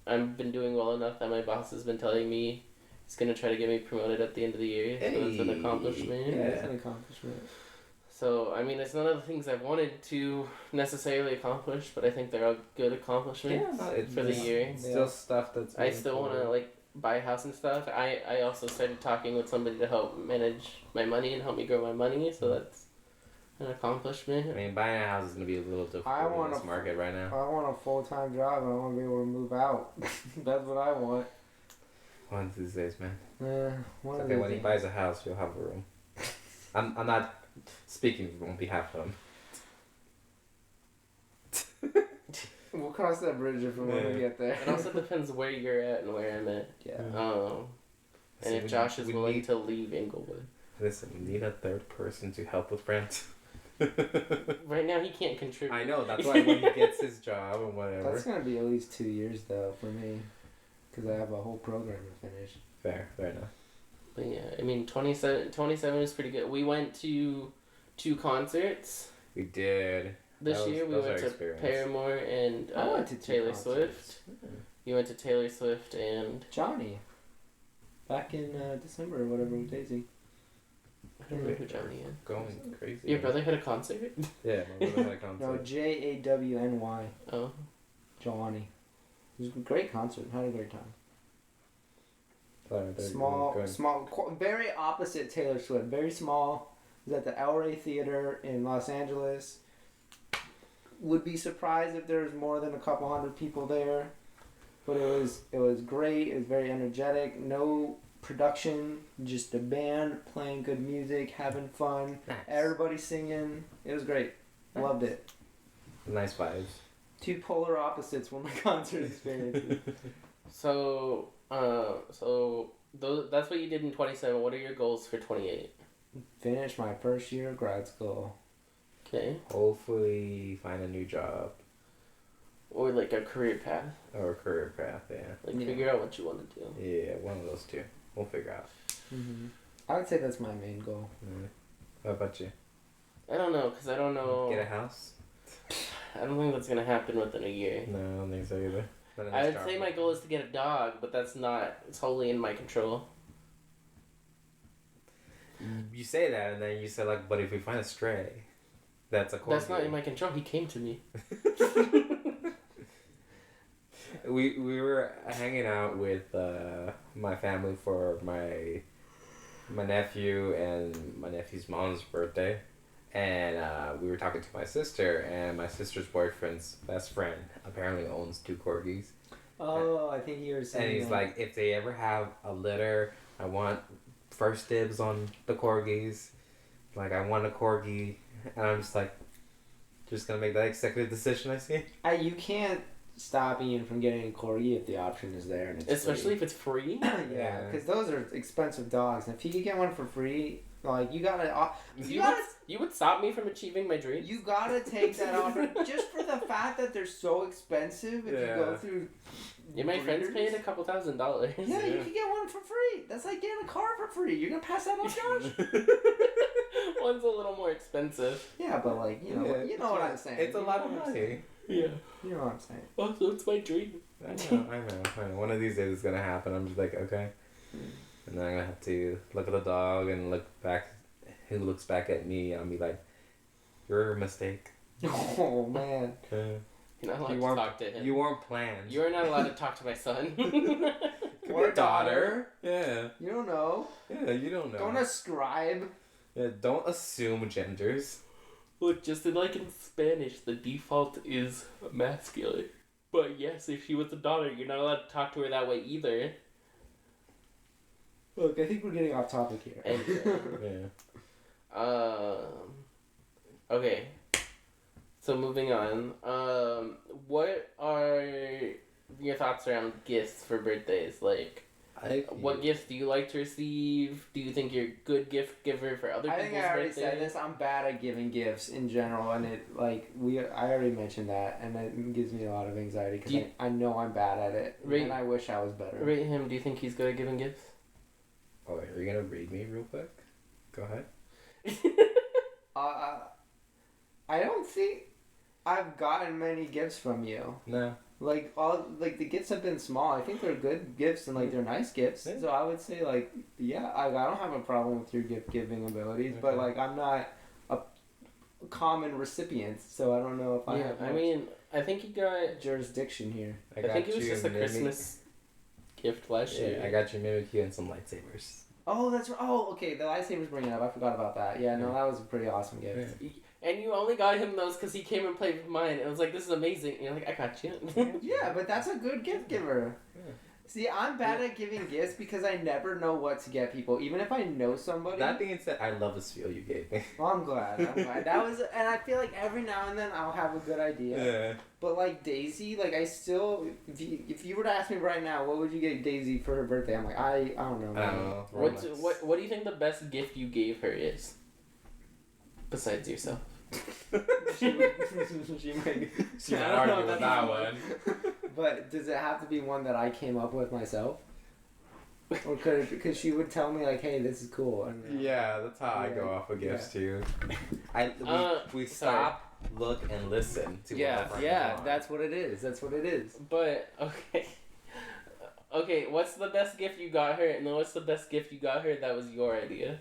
S3: I've been doing well enough that my boss has been telling me he's gonna try to get me promoted at the end of the year. So it's an
S4: Hey.
S3: accomplishment.
S2: Yeah,
S4: Yeah.
S2: it's an accomplishment.
S3: So I mean, it's none of the things I wanted to necessarily accomplish, but I think they're all good accomplishments
S4: It's
S3: for the
S4: just-
S3: year.
S4: It's still stuff that's.
S3: I still want to like buy a house and stuff. I also started talking with somebody to help manage my money and help me grow my money. So that's an accomplishment.
S4: I mean, buying a house is gonna be a little difficult
S2: I
S4: in
S2: wanna-
S4: this market right now.
S2: I want a full-time job and I want to be able to move out. That's what I want.
S4: One of these days, man.
S2: One
S4: It's
S2: of
S4: okay,
S2: these
S4: when he
S2: days.
S4: buys a house, you'll have a room. I'm not speaking on behalf of him.
S2: We'll cross that bridge if we want to
S4: Yeah.
S2: get there.
S3: It also depends where you're at and where I'm at.
S2: Yeah.
S3: And
S4: See,
S3: if
S4: we-
S3: Josh is
S4: we
S3: willing
S4: need-
S3: to leave Inglewood.
S4: Listen, we need a third person to help with rent.
S3: Right now, he can't contribute.
S4: I know, that's why when he gets his job and whatever.
S2: That's gonna be at least 2 years though for me, because I have a whole program to finish.
S4: Fair enough.
S3: But yeah, I mean, 27 is pretty good. We went to 2 concerts
S4: We did.
S3: this
S4: That was-
S3: year. We
S4: that was
S3: went
S4: our
S3: to
S4: experience.
S3: Paramore and
S2: I went to 2
S3: Taylor
S2: concerts.
S3: Swift. You went to Taylor Swift and
S2: Johnny. Back in December or whatever with Daisy.
S3: I don't know who Johnny is.
S4: Going crazy.
S3: Your brother had a concert?
S4: Yeah, my brother had a concert.
S2: No, Jawny.
S3: Oh.
S2: Johnny. It was a great concert. Had a great time.
S4: Sorry, they're
S2: Small,
S4: going-
S2: very opposite Taylor Swift. Very small. It was at the El Rey Theater in Los Angeles. Would be surprised if there was more than a couple hundred people there, but it was great. It was very energetic. No production, just a band playing good music, having fun.
S4: Nice.
S2: Everybody singing. It was great. Loved it.
S4: Nice vibes.
S2: 2 polar opposites when my concert experiences.
S3: So, that's what you did in 27. What are your goals for 28?
S2: Finish my first year of grad school.
S3: Okay.
S4: Hopefully find a new job.
S3: Or like a career path.
S4: Or a career path, yeah.
S3: Like figure out what you want to do.
S4: Yeah, one of those two. We'll figure out.
S2: Mm-hmm. I would say that's my main goal.
S4: What about you?
S3: I don't know, because I don't know.
S4: Get a house?
S3: I don't think that's going to happen within a year.
S4: No, I don't think so either.
S3: I would say my goal is to get a dog, but that's not totally in my control.
S4: You say that, and then you say, like, but if we find a stray, that's a corgi.
S3: That's not in my control. He came to me.
S4: We were hanging out with my family for my nephew and my nephew's mom's birthday, and we were talking to my sister, and my sister's boyfriend's best friend apparently owns 2 corgis.
S2: Oh, I think you were saying.
S4: And he's
S2: that.
S4: like, if they ever have a litter, I want first dibs on the corgis. Like, I want a corgi, and I'm just like, just gonna make that executive decision. I see.
S2: You can't stop Ian from getting a corgi if the option is there, and it's
S3: Especially
S2: free.
S3: if it's free.
S2: Yeah, because those are expensive dogs. And if you could get one for free, like you gotta,
S3: You would stop me from achieving my dream.
S2: you gotta take that offer just for the fact that they're so expensive. If you go through,
S3: Yeah, my friend's
S2: breeders.
S3: paid $2,000.
S2: Yeah, you could get one for free. That's like getting a car for free. You're gonna pass that on, Josh?
S3: One's a little more expensive.
S2: Yeah, but like you know what I'm saying.
S4: It's a
S2: You
S4: lot
S2: know
S4: of
S2: what I'm
S4: money.
S2: saying.
S3: Yeah.
S2: You know what I'm saying.
S3: Also, it's my dream.
S4: I know. One of these days it's gonna happen. I'm just like, okay. And then I'm gonna have to look at the dog and look back. Who looks back at me? I'll be like, "You're a mistake.
S2: Oh man.
S3: You're not allowed
S4: You
S3: to
S4: weren't-
S3: talk to him.
S4: You weren't planned.
S3: You're not allowed to talk to my son.
S2: Or daughter.
S4: Yeah.
S2: You don't know.
S4: Yeah. You don't know.
S2: Don't ascribe.
S4: Yeah. Don't assume genders.
S3: Look, just like in Spanish, the default is masculine. But yes, if she was a daughter, you're not allowed to talk to her that way either.
S2: Look, I think we're getting off topic here.
S3: Anyway.
S4: Yeah.
S3: Okay. So moving on. What are your thoughts around gifts for birthdays? Like, what gifts do you like to receive? Do you think you're a good gift giver for other
S2: I
S3: people's
S2: think I already
S3: birthdays?
S2: said this. I'm bad at giving gifts in general, and I already mentioned that, and it gives me a lot of anxiety because I know I'm bad at it, and I wish I was better.
S3: Rate him. Do you think he's good at giving gifts?
S4: Oh, are you gonna read me real quick? Go ahead.
S2: I don't think I've gotten many gifts from you.
S4: No.
S2: Like the gifts have been small. I think they're good gifts and they're nice gifts.
S4: Yeah.
S2: So I would say I don't have a problem with your gift giving abilities, but I'm not a common recipient, so I don't know if I have.
S3: I mean, I think he got
S2: jurisdiction here.
S3: I think it was just a Christmas gift last year.
S4: Yeah, I got you Mimikyu and some lightsabers.
S2: Oh, that's right. Oh, okay. The lightsabers bring it up. I forgot about that. Yeah, no, that was a pretty awesome gift.
S4: Yeah.
S3: And you only got him those because he came and played with mine. And I was like, this is amazing. And you're like, I got you.
S2: Yeah, but that's a good gift giver.
S4: Yeah.
S2: See, I'm bad at giving gifts because I never know what to get people. Even if I know somebody.
S4: That being said, I love this feel you gave me.
S2: Well, I'm glad. That was, and I feel like every now and then I'll have a good idea.
S4: Yeah.
S2: But like Daisy, I still, if you were to ask me right now, what would you get Daisy for her birthday? I'm like, I don't know.
S4: I don't know.
S3: What do you think the best gift you gave her is? Besides yourself.
S2: she might
S4: argue with that one.
S2: But does it have to be one that I came up with myself? Or could it, because she would tell me hey, this is cool. And,
S4: Yeah, that's how I go off of gifts too. We stop, look, and listen to
S2: that's what it is. That's what it is.
S3: But okay, what's the best gift you got her, and then what's the best gift you got her that was your idea?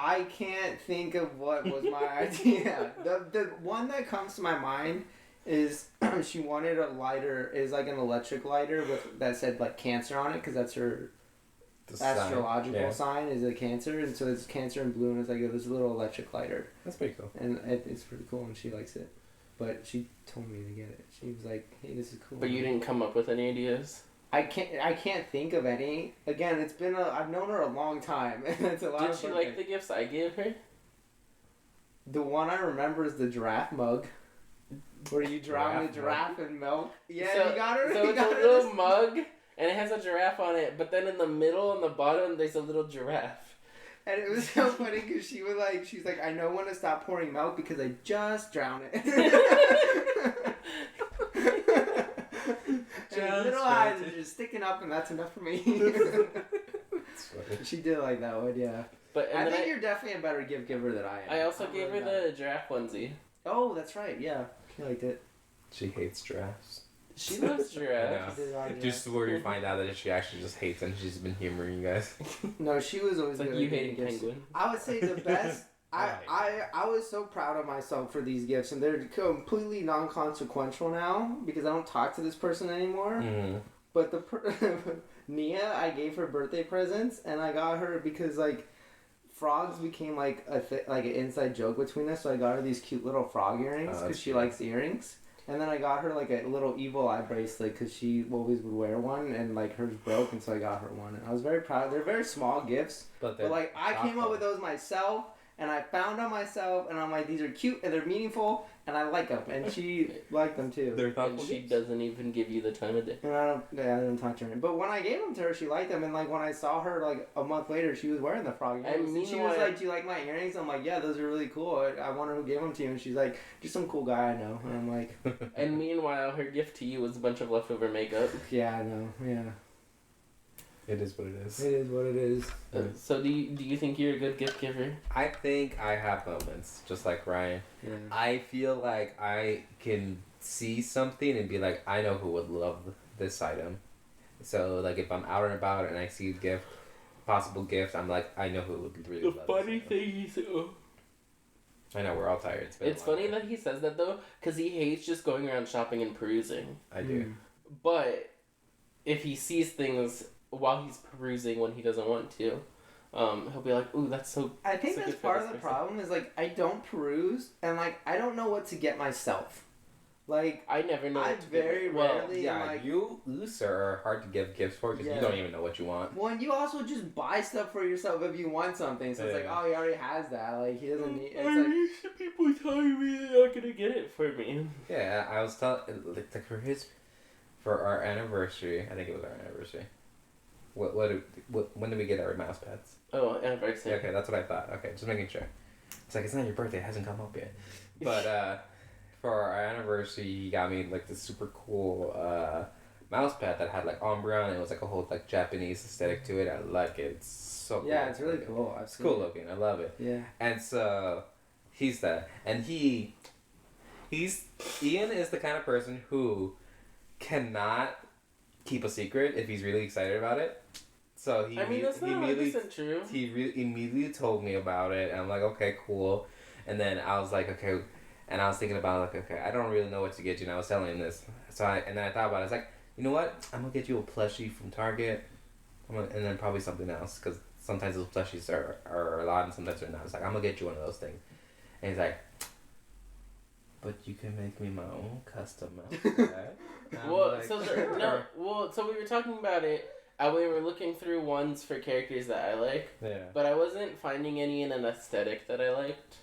S2: I can't think of what was my idea. The one that comes to my mind is she wanted a lighter, is an electric lighter that said Cancer on it, because that's her astrological sign is a Cancer, and so it's Cancer in blue, and it's this little electric lighter.
S4: That's pretty cool.
S2: And it's pretty cool, and she likes it. But she told me to get it. She was like, "Hey, this is cool."
S3: But you didn't come up with any ideas?
S2: I can't think of any. Again, it's been I've known her a long time, and it's a lot
S3: Did
S2: of
S3: she
S2: fun.
S3: like the gifts I gave her?
S2: The one I remember is the giraffe mug, where you drown the giraffe in milk. Yeah,
S3: so,
S2: you got her.
S3: So it's a little mug, and it has a giraffe on it, but then in the middle and the bottom, there's a little giraffe.
S2: And it was so funny because she was she's like, I know when to stop pouring milk because I just drown it. Little eyes are just sticking up, and that's enough for me. She did like that one, yeah.
S3: But
S2: I think you're definitely a better gift giver than I am.
S3: I also gave her the giraffe onesie.
S2: Oh, that's right. Yeah, she liked it.
S4: She hates giraffes.
S3: She loves giraffes.
S2: She did like it.
S4: Just where you find out that she actually just hates them. She's been humoring you guys.
S2: No, she was always
S3: It's like
S2: good
S3: you
S2: at
S3: hating
S2: giving gifts.
S3: penguin.
S2: I would say the best. I was so proud of myself for these gifts, and they're completely non-consequential now because I don't talk to this person anymore.
S4: Mm-hmm.
S2: But Nia, I gave her birthday presents, and I got her because like frogs became like like an inside joke between us. So I got her these cute little frog earrings because she likes earrings. And then I got her like a little evil eye bracelet because she always would wear one, and like hers broke, and so I got her one. And I was very proud. They're very small gifts, but like I came up with those myself, and I found them myself, and I'm like, these are cute and they're meaningful, and I like them, and she liked them too.
S4: They're
S3: And
S4: thoughtful
S3: she
S4: gifts.
S3: doesn't even give you the time of day.
S2: And I didn't talk to her. But when I gave them to her, she liked them, and like when I saw her like a month later, she was wearing the frog earrings. And she was like, "Do you like my earrings?" I'm like, "Yeah, those are really cool. I wonder who gave them to you." And she's like, "Just some cool guy I know." And I'm like,
S3: And meanwhile, her gift to you was a bunch of leftover makeup.
S2: "Yeah, I know. Yeah,
S4: It is what it is.
S2: it is what it is."
S3: So do you think you're a good gift giver?
S4: I think I have moments, just like Ryan.
S2: Yeah.
S4: I feel like I can see something and be like, I know who would love this item. So, like, if I'm out and about and I see a possible gift, I'm like, I know who would really love this item.
S3: thing is,
S4: I know, we're all tired.
S3: it's funny that he says that though, because he hates just going around shopping and perusing.
S4: I do.
S3: But if he sees things while he's perusing when he doesn't want to, he'll be like, "Ooh, that's so."
S2: I think
S3: so
S2: that's
S3: good for
S2: part
S3: this
S2: of the
S3: person."
S2: problem is like I don't peruse and like I don't know what to get myself. Like
S3: I never know.
S2: I
S3: what to do.
S2: very
S3: Well,
S2: rarely am
S4: Yeah,
S2: like.
S4: you, sir, are hard to give gifts for because
S2: Yeah.
S4: you don't even know what you want.
S2: Well, and you also just buy stuff for yourself if you want something. So it's like,
S4: Yeah.
S2: oh, he already has that. Like he doesn't need. It's
S3: I
S2: like
S3: wish the people telling me they're not gonna get it for me.
S4: Yeah, I was telling, like, for our anniversary, I think it was our anniversary. When did we get our mouse pads?
S3: Oh, anniversary.
S4: Yeah, okay, that's what I thought. Okay, just making sure. It's like, it's not your birthday, it hasn't come up yet. But, for our anniversary, he got me, like, this super cool, mouse pad that had, like, ombre on it. It was, like, a whole, like, Japanese aesthetic to it. I like it. It's so cool.
S2: yeah, it's really cool.
S4: It's cool looking. I love it.
S2: Yeah.
S4: And so, he's that. And Ian is the kind of person who cannot keep a secret if he's really excited about it. So he
S3: That's not 100% true.
S4: he immediately told me about it, and I'm like, okay, cool. And then I was like, okay, and I was thinking about like, okay, I don't really know what to get you, and I was telling him this. So then I thought about it. I was like, you know what? I'm gonna get you a plushie from Target, and then probably something else, because sometimes those plushies are a lot, and sometimes they're not. It's like, I'm gonna get you one of those things. And he's like, but you can make me my own custom mouse pad.
S3: Well,
S4: like,
S3: so we were talking about it. We were looking through ones for characters that I like,
S4: yeah.
S3: but I wasn't finding any in an aesthetic that I liked.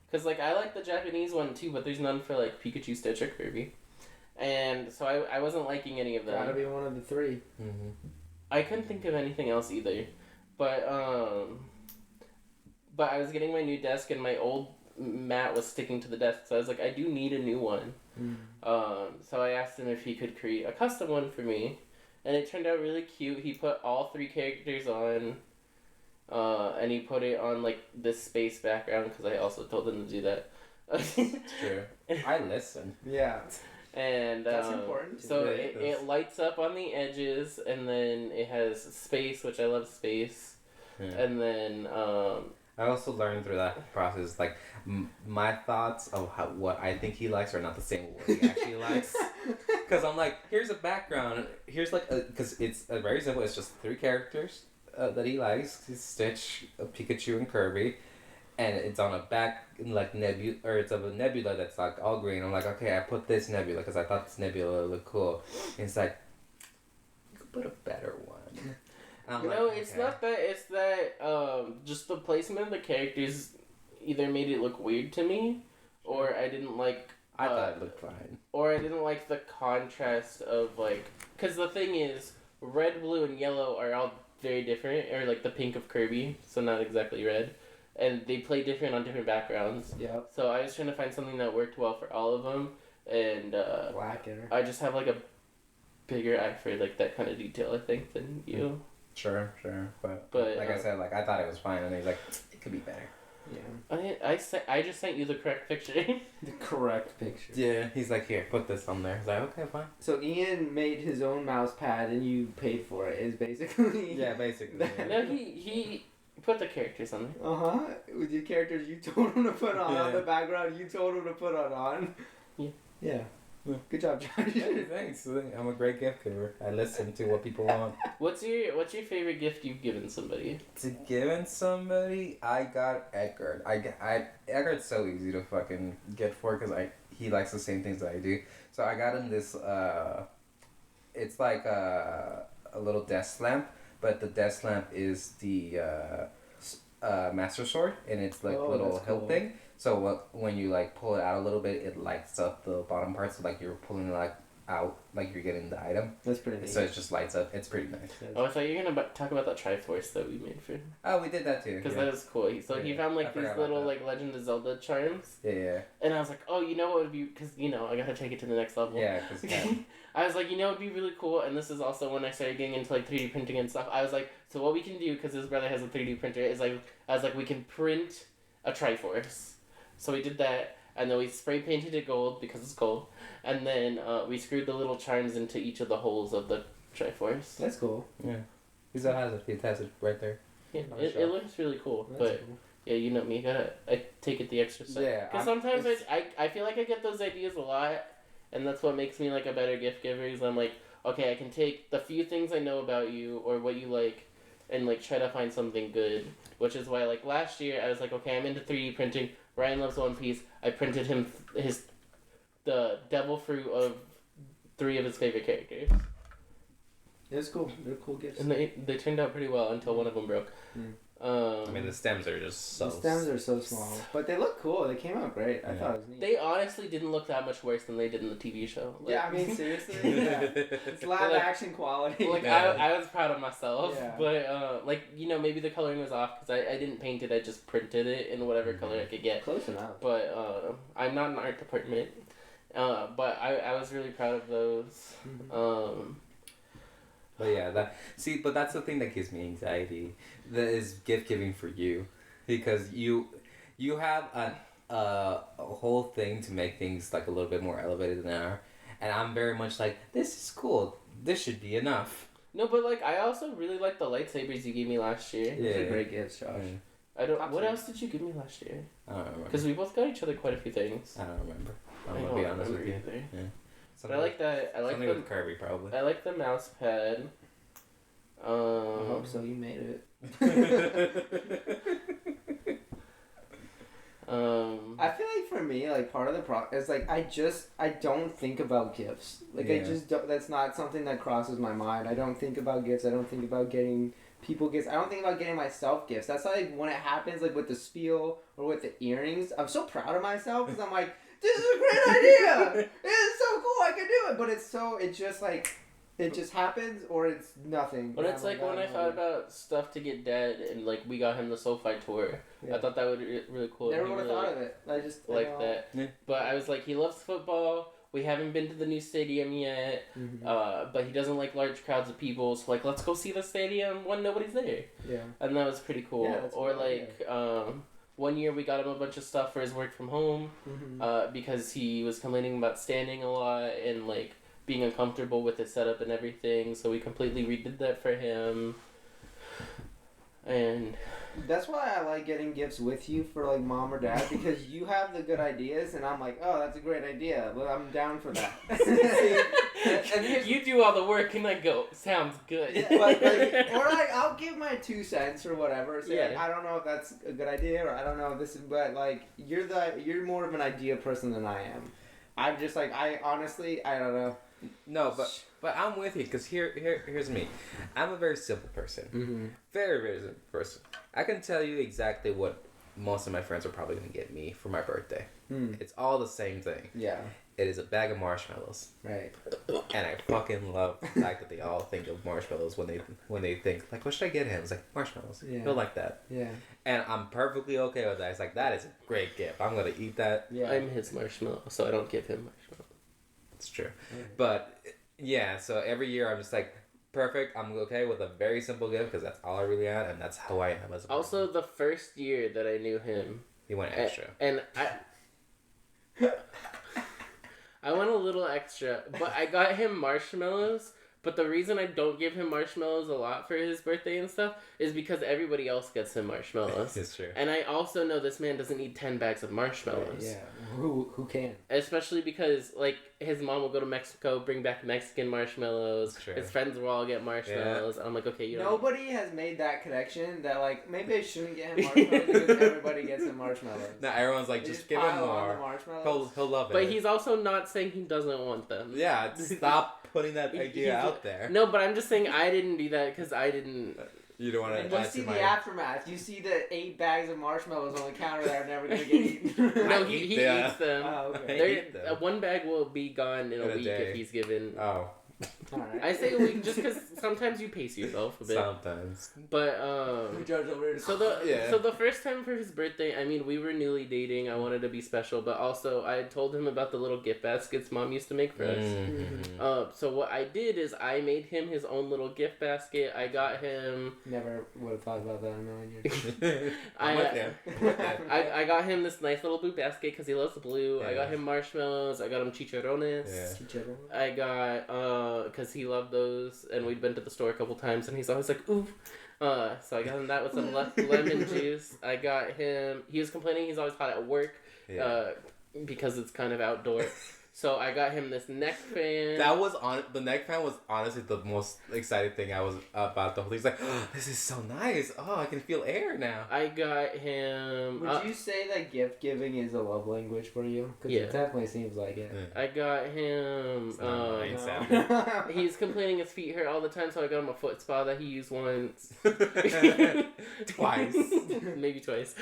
S3: Cause like I like the Japanese one too, but there's none for like Pikachu, Stitch, or Kirby, and so I wasn't liking any of them.
S2: Gotta be one of the three.
S4: Mm-hmm.
S3: I couldn't think of anything else either, but I was getting my new desk and my old mat was sticking to the desk, so I was like, I do need a new one. So I asked him if he could create a custom one for me, and it turned out really cute. He put all 3 characters on, and he put it on like this space background because I also told him to do that.
S4: It's true. I listen.
S2: Yeah.
S3: And
S2: That's important too.
S3: So
S4: Yeah,
S3: it lights up on the edges, and then it has space, which I love space,
S4: Yeah.
S3: and then
S4: I also learned through that process, like, my thoughts of what I think he likes are not the same as what he actually likes. Because I'm like, here's a background, here's like, because it's very simple, it's just 3 characters that he likes, Stitch, Pikachu, and Kirby. And it's on a back, like, it's of a nebula that's, like, all green. I'm like, okay, I put this nebula because I thought this nebula looked cool. And it's like, you could put a better one. And I'm
S3: you
S4: like,
S3: know, it's
S4: okay.
S3: not that. It's that just the placement of the characters either made it look weird to me, or I didn't like.
S4: I thought it looked fine.
S3: Or I didn't like the contrast of like, because the thing is, red, blue, and yellow are all very different, or like the pink of Kirby, so not exactly red, and they play different on different backgrounds.
S2: Yep.
S3: So I was trying to find something that worked well for all of them, and
S2: Black hair.
S3: I just have like a bigger eye for like that kind of detail, I think, than you.
S4: Sure. But like I
S3: uh,
S4: said, like I thought it was fine, and he's like, it could be better.
S2: Yeah.
S3: I just sent you the correct picture.
S2: The correct picture.
S4: Yeah. He's like, here, put this on there. I was like, okay, fine.
S2: So Ian made his own mouse pad and you paid for it. Is basically.
S4: Yeah, basically.
S3: No, he put the characters on there.
S2: With your characters you told him to put on
S4: Yeah.
S2: the background, you told him to put on.
S3: Yeah.
S2: Yeah.
S4: Yeah.
S2: Good job, Josh.
S4: Hey, thanks. I'm a great gift giver. I listen to what people want.
S3: What's your favorite gift you've given somebody?
S4: To giving somebody, I got Edgar. Edgar's so easy to fucking get for because he likes the same things that I do. So I got him this. It's like a little desk lamp, but the desk lamp is the Master Sword, and it's like
S2: Oh,
S4: little
S2: that's
S4: hilt
S2: cool.
S4: thing. So when you like pull it out a little bit, it lights up the bottom part. So like you're pulling it like out, like you're getting the item.
S2: That's pretty neat.
S4: So it just lights up. It's pretty nice.
S3: Oh, I thought you were gonna talk about that Triforce that we made for him.
S4: Oh, we did that too.
S3: Because
S4: Yeah.
S3: that is cool. He
S4: Yeah,
S3: found
S4: I
S3: like these
S4: forgot about
S3: little
S4: that.
S3: like Legend of Zelda charms,
S4: Yeah.
S3: and I was like, oh, you know what would be, because I gotta take it to the next level.
S4: Yeah, because
S3: I was like, it'd be really cool, and this is also when I started getting into like 3D printing and stuff. I was like, so what we can do, because his brother has a 3D printer, is like, I was like, we can print a Triforce. So we did that, and then we spray painted it gold because it's gold, and then we screwed the little charms into each of the holes of the Triforce.
S2: That's cool.
S4: yeah, he still has it. He has it right there.
S3: Yeah,
S2: Oh,
S3: it
S2: sure.
S3: looks really cool,
S2: That's
S3: but
S2: cool.
S3: yeah, you know me, I take it the extra step.
S4: Yeah,
S3: Because sometimes I feel like I get those ideas a lot, and that's what makes me like a better gift giver. Is I'm like, okay, I can take the few things I know about you or what you like, and like try to find something good. Which is why like last year I was like, okay, I'm into 3D printing. Ryan loves One Piece. I printed him the devil fruit of 3 of his favorite characters,
S2: It's cool. They're cool gifts.
S3: and they turned out pretty well until one of them broke.
S2: Mm.
S4: I mean, the stems are just so.
S2: The stems are so small, but they look cool. They came out great. I
S4: Yeah.
S2: thought it was neat.
S3: They honestly didn't look that much worse than they did in the TV show. Like,
S2: Yeah, I mean seriously. Yeah. It's live
S3: Like-
S2: action quality.
S3: Like
S4: Yeah.
S3: I was proud of myself,
S2: Yeah.
S3: but maybe the coloring was off because I didn't paint it. I just printed it in whatever color I could get.
S2: Close enough.
S3: But I'm not an art department. But I was really proud of those.
S4: But yeah, but that's the thing that gives me anxiety. That is gift giving for you, because you have a whole thing to make things like a little bit more elevated than they are, and I'm very much like, this is cool. This should be enough.
S3: No, but like I also really like the lightsabers you gave me last year.
S2: Those are
S4: Yeah.
S2: great gifts, Josh.
S4: Mm.
S3: I don't. What
S2: Absolutely.
S3: else did you give me last year?
S4: I don't remember.
S3: Because we both got each other quite a few things.
S4: I don't remember. I'm
S3: I
S4: gonna
S3: don't
S4: be honest with
S3: remember
S4: you.
S3: either. But
S4: Something,
S3: I like that. I like
S4: something
S3: the.
S4: with Kirby probably.
S3: I like the mouse pad.
S2: I hope so. You made it. I feel like for me, like part of the problem is like I don't think about gifts. Like I
S4: Yeah.
S2: just don't. That's not something that crosses my mind. I don't think about gifts. I don't think about getting people gifts. I don't think about getting myself gifts. That's like when it happens, like with the spiel or with the earrings. I'm so proud of myself because I'm like, this is a great idea. It's so cool. I can do it. But it's just like. It just happens, or it's nothing.
S3: But
S2: And
S3: it's
S2: I'm
S3: like when I
S2: don't
S3: thought
S2: know.
S3: about stuff to get Dad, and like we got him the SoFi tour.
S2: Yeah.
S3: I thought that would be really cool.
S2: Never
S3: He
S2: would have
S3: really
S2: thought of it. I just
S3: like that.
S4: Yeah.
S3: But I was like, he loves football. We haven't been to the new stadium yet.
S2: Mm-hmm.
S3: But he doesn't like large crowds of people. So like, let's go see the stadium when nobody's there.
S2: Yeah.
S3: And that was pretty cool.
S2: Yeah, that's a
S3: or
S2: good
S3: like, one year we got him a bunch of stuff for his work from home.
S2: Mm-hmm.
S3: Because he was complaining about standing a lot and like being uncomfortable with his setup and everything, so we completely redid that for him. And
S2: That's why I like getting gifts with you for like mom or dad, because you have the good ideas and I'm like, oh, that's a great idea. Well, I'm down for that.
S4: And here's-
S3: you do all the work and I go, sounds good.
S2: Yeah, but like, or like I'll give my 2 cents or whatever. Say like,
S3: Yeah.
S2: I don't know if that's a good idea or I don't know if this is, but like you're more of an idea person than I am. I'm just like I don't know.
S4: No, but I'm with you, because here's me. I'm a very simple person.
S2: Mm-hmm.
S4: Very, very simple person. I can tell you exactly what most of my friends are probably going to get me for my birthday. It's all the same thing.
S2: Yeah.
S4: It is a bag of marshmallows.
S2: Right.
S4: And I fucking love the fact that they all think of marshmallows when they think, like, what should I get him? It's like, marshmallows.
S2: Yeah.
S4: He'll like that.
S2: Yeah.
S4: And I'm perfectly okay with that. It's like, that is a great gift. I'm going to eat that.
S2: Yeah.
S3: I'm his marshmallow, so I don't give him marshmallow.
S4: It's true.
S2: Yeah.
S4: But Yeah, so every year I'm just like, perfect, I'm okay with a very simple gift because that's all I really am, and that's how I am as a person.
S3: Also, the first year that I knew him,
S4: He went extra.
S3: and I went a little extra, but I got him marshmallows. But the reason I don't give him marshmallows a lot for his birthday and stuff is because everybody else gets him marshmallows.
S4: It's true.
S3: And I also know this man doesn't need 10 bags of marshmallows.
S2: Yeah, who can?
S3: Especially because, like, his mom will go to Mexico, bring back Mexican marshmallows.
S4: That's true.
S3: His friends will all get marshmallows. I'm like, okay, you know.
S2: Nobody has made that connection that, like, maybe I shouldn't get him marshmallows because everybody gets him marshmallows.
S4: No, everyone's like,
S2: They
S4: just give him
S2: pile on the
S4: more.
S2: marshmallows.
S4: He'll love it.
S3: But he's also not saying he doesn't want them.
S4: Yeah, stop putting that idea out there.
S3: No, but I'm just saying I didn't do that because I didn't.
S4: You don't want
S2: And
S4: to
S2: you see the aftermath. You see the 8 bags of marshmallows on the counter that are never going to get eaten.
S3: No,
S4: I
S3: he
S4: eat them.
S3: eats them.
S2: Oh, okay.
S3: One bag will be gone in a week
S4: day.
S3: if he's given.
S4: Oh.
S2: Alright.
S3: I say a week just because sometimes you pace yourself a bit.
S4: Sometimes.
S3: But
S2: So
S3: so the first time for his birthday, I mean, we were newly dating. I wanted to be special, but also I told him about the little gift baskets Mom used to make for us.
S4: Mm-hmm.
S3: So what I did is I made him his own little gift basket. I got him.
S2: Never would have thought about that in a million years.
S3: I got him this nice little blue basket because he loves the blue.
S4: Yeah.
S3: I got him marshmallows. I got him chicharrones.
S4: Yeah.
S3: I got because he loved those, and we'd been to the store a couple times, and he's always like, ooh. So I got him that with some lemon juice. I got him. He was complaining he's always hot at work, because it's kind of outdoor. So I got him this neck fan.
S4: That was the neck fan was honestly the most exciting thing I was about the whole thing. He's like, oh, this is so nice. Oh, I can feel air now.
S3: I got him.
S2: Would you say that gift giving is a love language for you? Because
S3: Yeah.
S2: it definitely seems like it.
S3: I got him.
S4: It's not mine, Sam.
S2: No.
S3: He's complaining his feet hurt all the time, so I got him a foot spa that he used once.
S4: Twice.
S3: Maybe twice.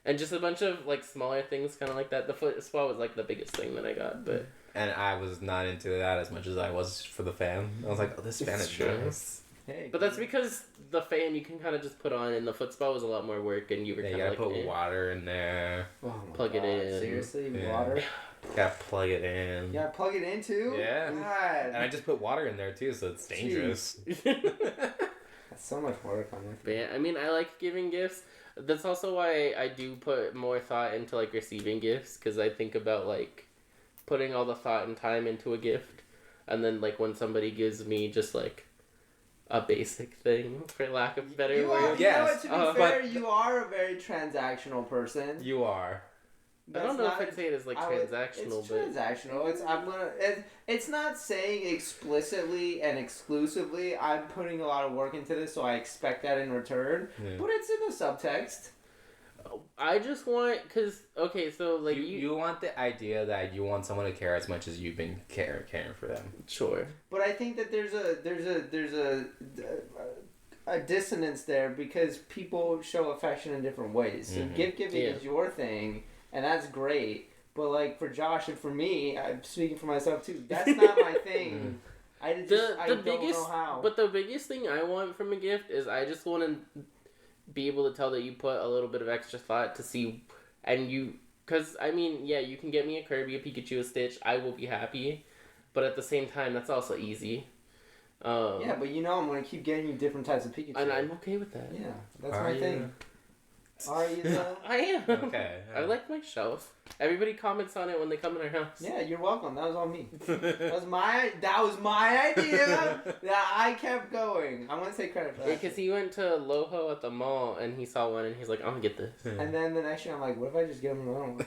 S3: And just a bunch of like smaller things kind of like that. The foot spa was like the biggest thing that I got, but
S4: And I was not into that as much as I was for the fan. I was like, oh, this fan is
S3: true.
S4: nice.
S2: Hey,
S3: but that's because the fan you can kind of just put on, and the foot spa was a lot more work, and you were
S4: Yeah,
S3: kind
S4: you
S3: of
S4: gotta
S3: like
S4: put water in there.
S2: oh my
S3: plug it
S2: God,
S3: in.
S2: Seriously,
S4: Yeah.
S2: water?
S4: You gotta plug it in.
S2: Yeah, plug it in too.
S4: Yeah.
S2: God.
S4: And I just put water in there too, so it's dangerous.
S2: That's so much work on my.
S3: But yeah, I mean, I like giving gifts. That's also why I do put more thought into like receiving gifts, because I think about like putting all the thought and time into a gift, and then like when somebody gives me just like a basic thing, for lack of better
S2: You are,
S3: words.
S2: you know
S4: Yes,
S2: what, to be fair, you are a very transactional person.
S4: You are.
S3: I don't know if I'd say it as like transactional,
S2: It's
S3: but
S2: transactional. It's not saying explicitly and exclusively I'm putting a lot of work into this, so I expect that in return.
S4: Yeah.
S2: But it's in the subtext.
S3: I just want, cause okay, so like
S4: you want the idea that you want someone to care as much as you've been caring for them.
S3: sure.
S2: But I think that there's a dissonance there because people show affection in different ways. So gift giving is your thing, and that's great. But like for Josh and for me, I'm speaking for myself too. That's not my thing. I don't know how.
S3: But the biggest thing I want from a gift is I just want to be able to tell that you put a little bit of extra thought to see, and you, because I mean, yeah, you can get me a Kirby, a Pikachu, a Stitch, I will be happy, but at the same time, that's also easy.
S2: Yeah, but you know I'm going to keep getting you different types of Pikachu.
S3: And I'm okay with that.
S2: Yeah, that's my thing. Are you though?
S3: I am.
S4: Okay.
S3: I like my shelf. Everybody comments on it when they come in our house.
S2: Yeah, you're welcome. That was all me. That was my idea that I kept going. I want to take credit for that.
S3: Yeah, because he went to Loho at the mall and he saw one and he's like, I'm gonna get this.
S2: And then the next year I'm like, what if I just get him another one?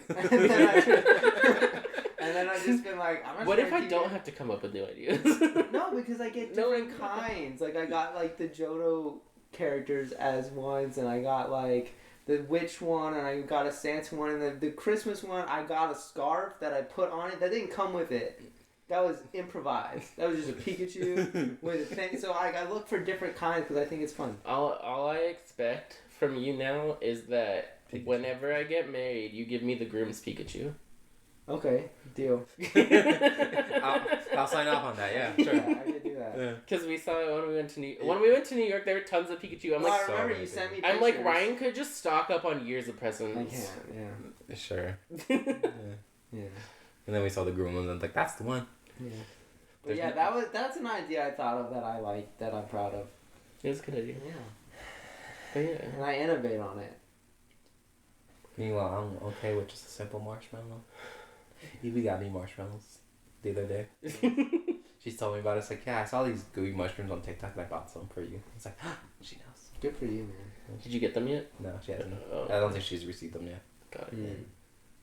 S2: and then I've just been like, I'm not
S3: What
S2: sure
S3: if I don't have to come up with new ideas?
S2: No, because I get different kinds. Like I got like the Johto characters as ones, and I got like the witch one, and I got a Santa one, and the Christmas one, I got a scarf that I put on it. That didn't come with it. That was improvised. That was just a Pikachu with a thing. So I look for different kinds because I think it's fun.
S3: All I expect from you now is that whenever I get married, you give me the groom's Pikachu.
S2: Okay, deal.
S4: I'll sign off on that. Yeah, sure.
S2: Yeah, I could do that.
S3: Because we saw it when we went to New York. There were tons of Pikachu. I'm
S2: Well,
S3: like,
S2: I remember
S4: so
S2: you sent me
S3: I'm like,
S2: pictures.
S3: Ryan could just stock up on years of presents.
S2: I can't, yeah.
S4: Sure.
S2: Yeah.
S4: And then we saw the groom ones and I was like, that's the one.
S2: Yeah. But yeah, that's an idea I thought of that I like, that I'm proud of.
S3: It was a good idea.
S2: Yeah.
S3: But yeah.
S2: And I innovate on it.
S4: Meanwhile, I'm okay with just a simple marshmallow. Evie got me marshmallows the other day. She's told me about it. It's like, yeah, I saw these gooey mushrooms on TikTok and I bought some for you. It's like, she knows.
S2: Good for you, man.
S3: Did you get them yet?
S4: No, she hasn't.
S3: Oh.
S4: I don't think she's received them yet.
S3: Got it.
S2: Mm.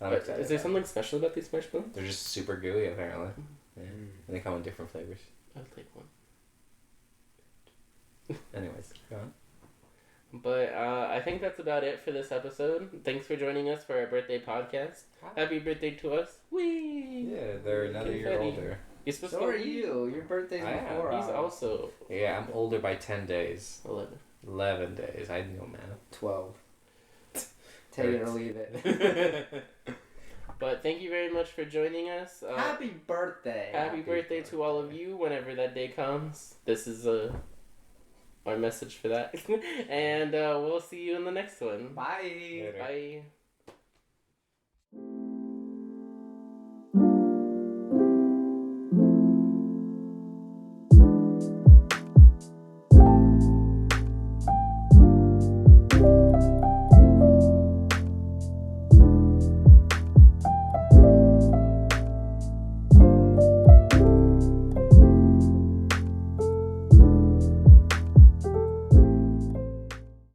S4: I'm excited
S3: Is there
S4: about
S3: something special about these marshmallows?
S4: it. They're just super gooey, apparently. Yeah.
S2: Mm.
S4: And they come in different flavors.
S3: I'll take one.
S4: Anyways, go on.
S3: But I think that's about it for this episode. Thanks for joining us for our birthday podcast. Happy birthday to us. Whee!
S4: Yeah, they're another year
S3: Confetti.
S4: older.
S3: You're supposed
S2: So
S3: to
S2: are you. Your birthday's
S4: I am.
S2: before
S3: He's
S2: ours.
S3: also
S4: Yeah, I'm older by 10 days.
S3: 11.
S4: 11 days. I know, man.
S2: 12. Take it or leave it.
S3: But thank you very much for joining us.
S2: Happy birthday.
S3: Happy birthday to all of you whenever that day comes. This is our message for that. And we'll see you in the next one.
S2: Bye.
S4: Later.
S3: Bye.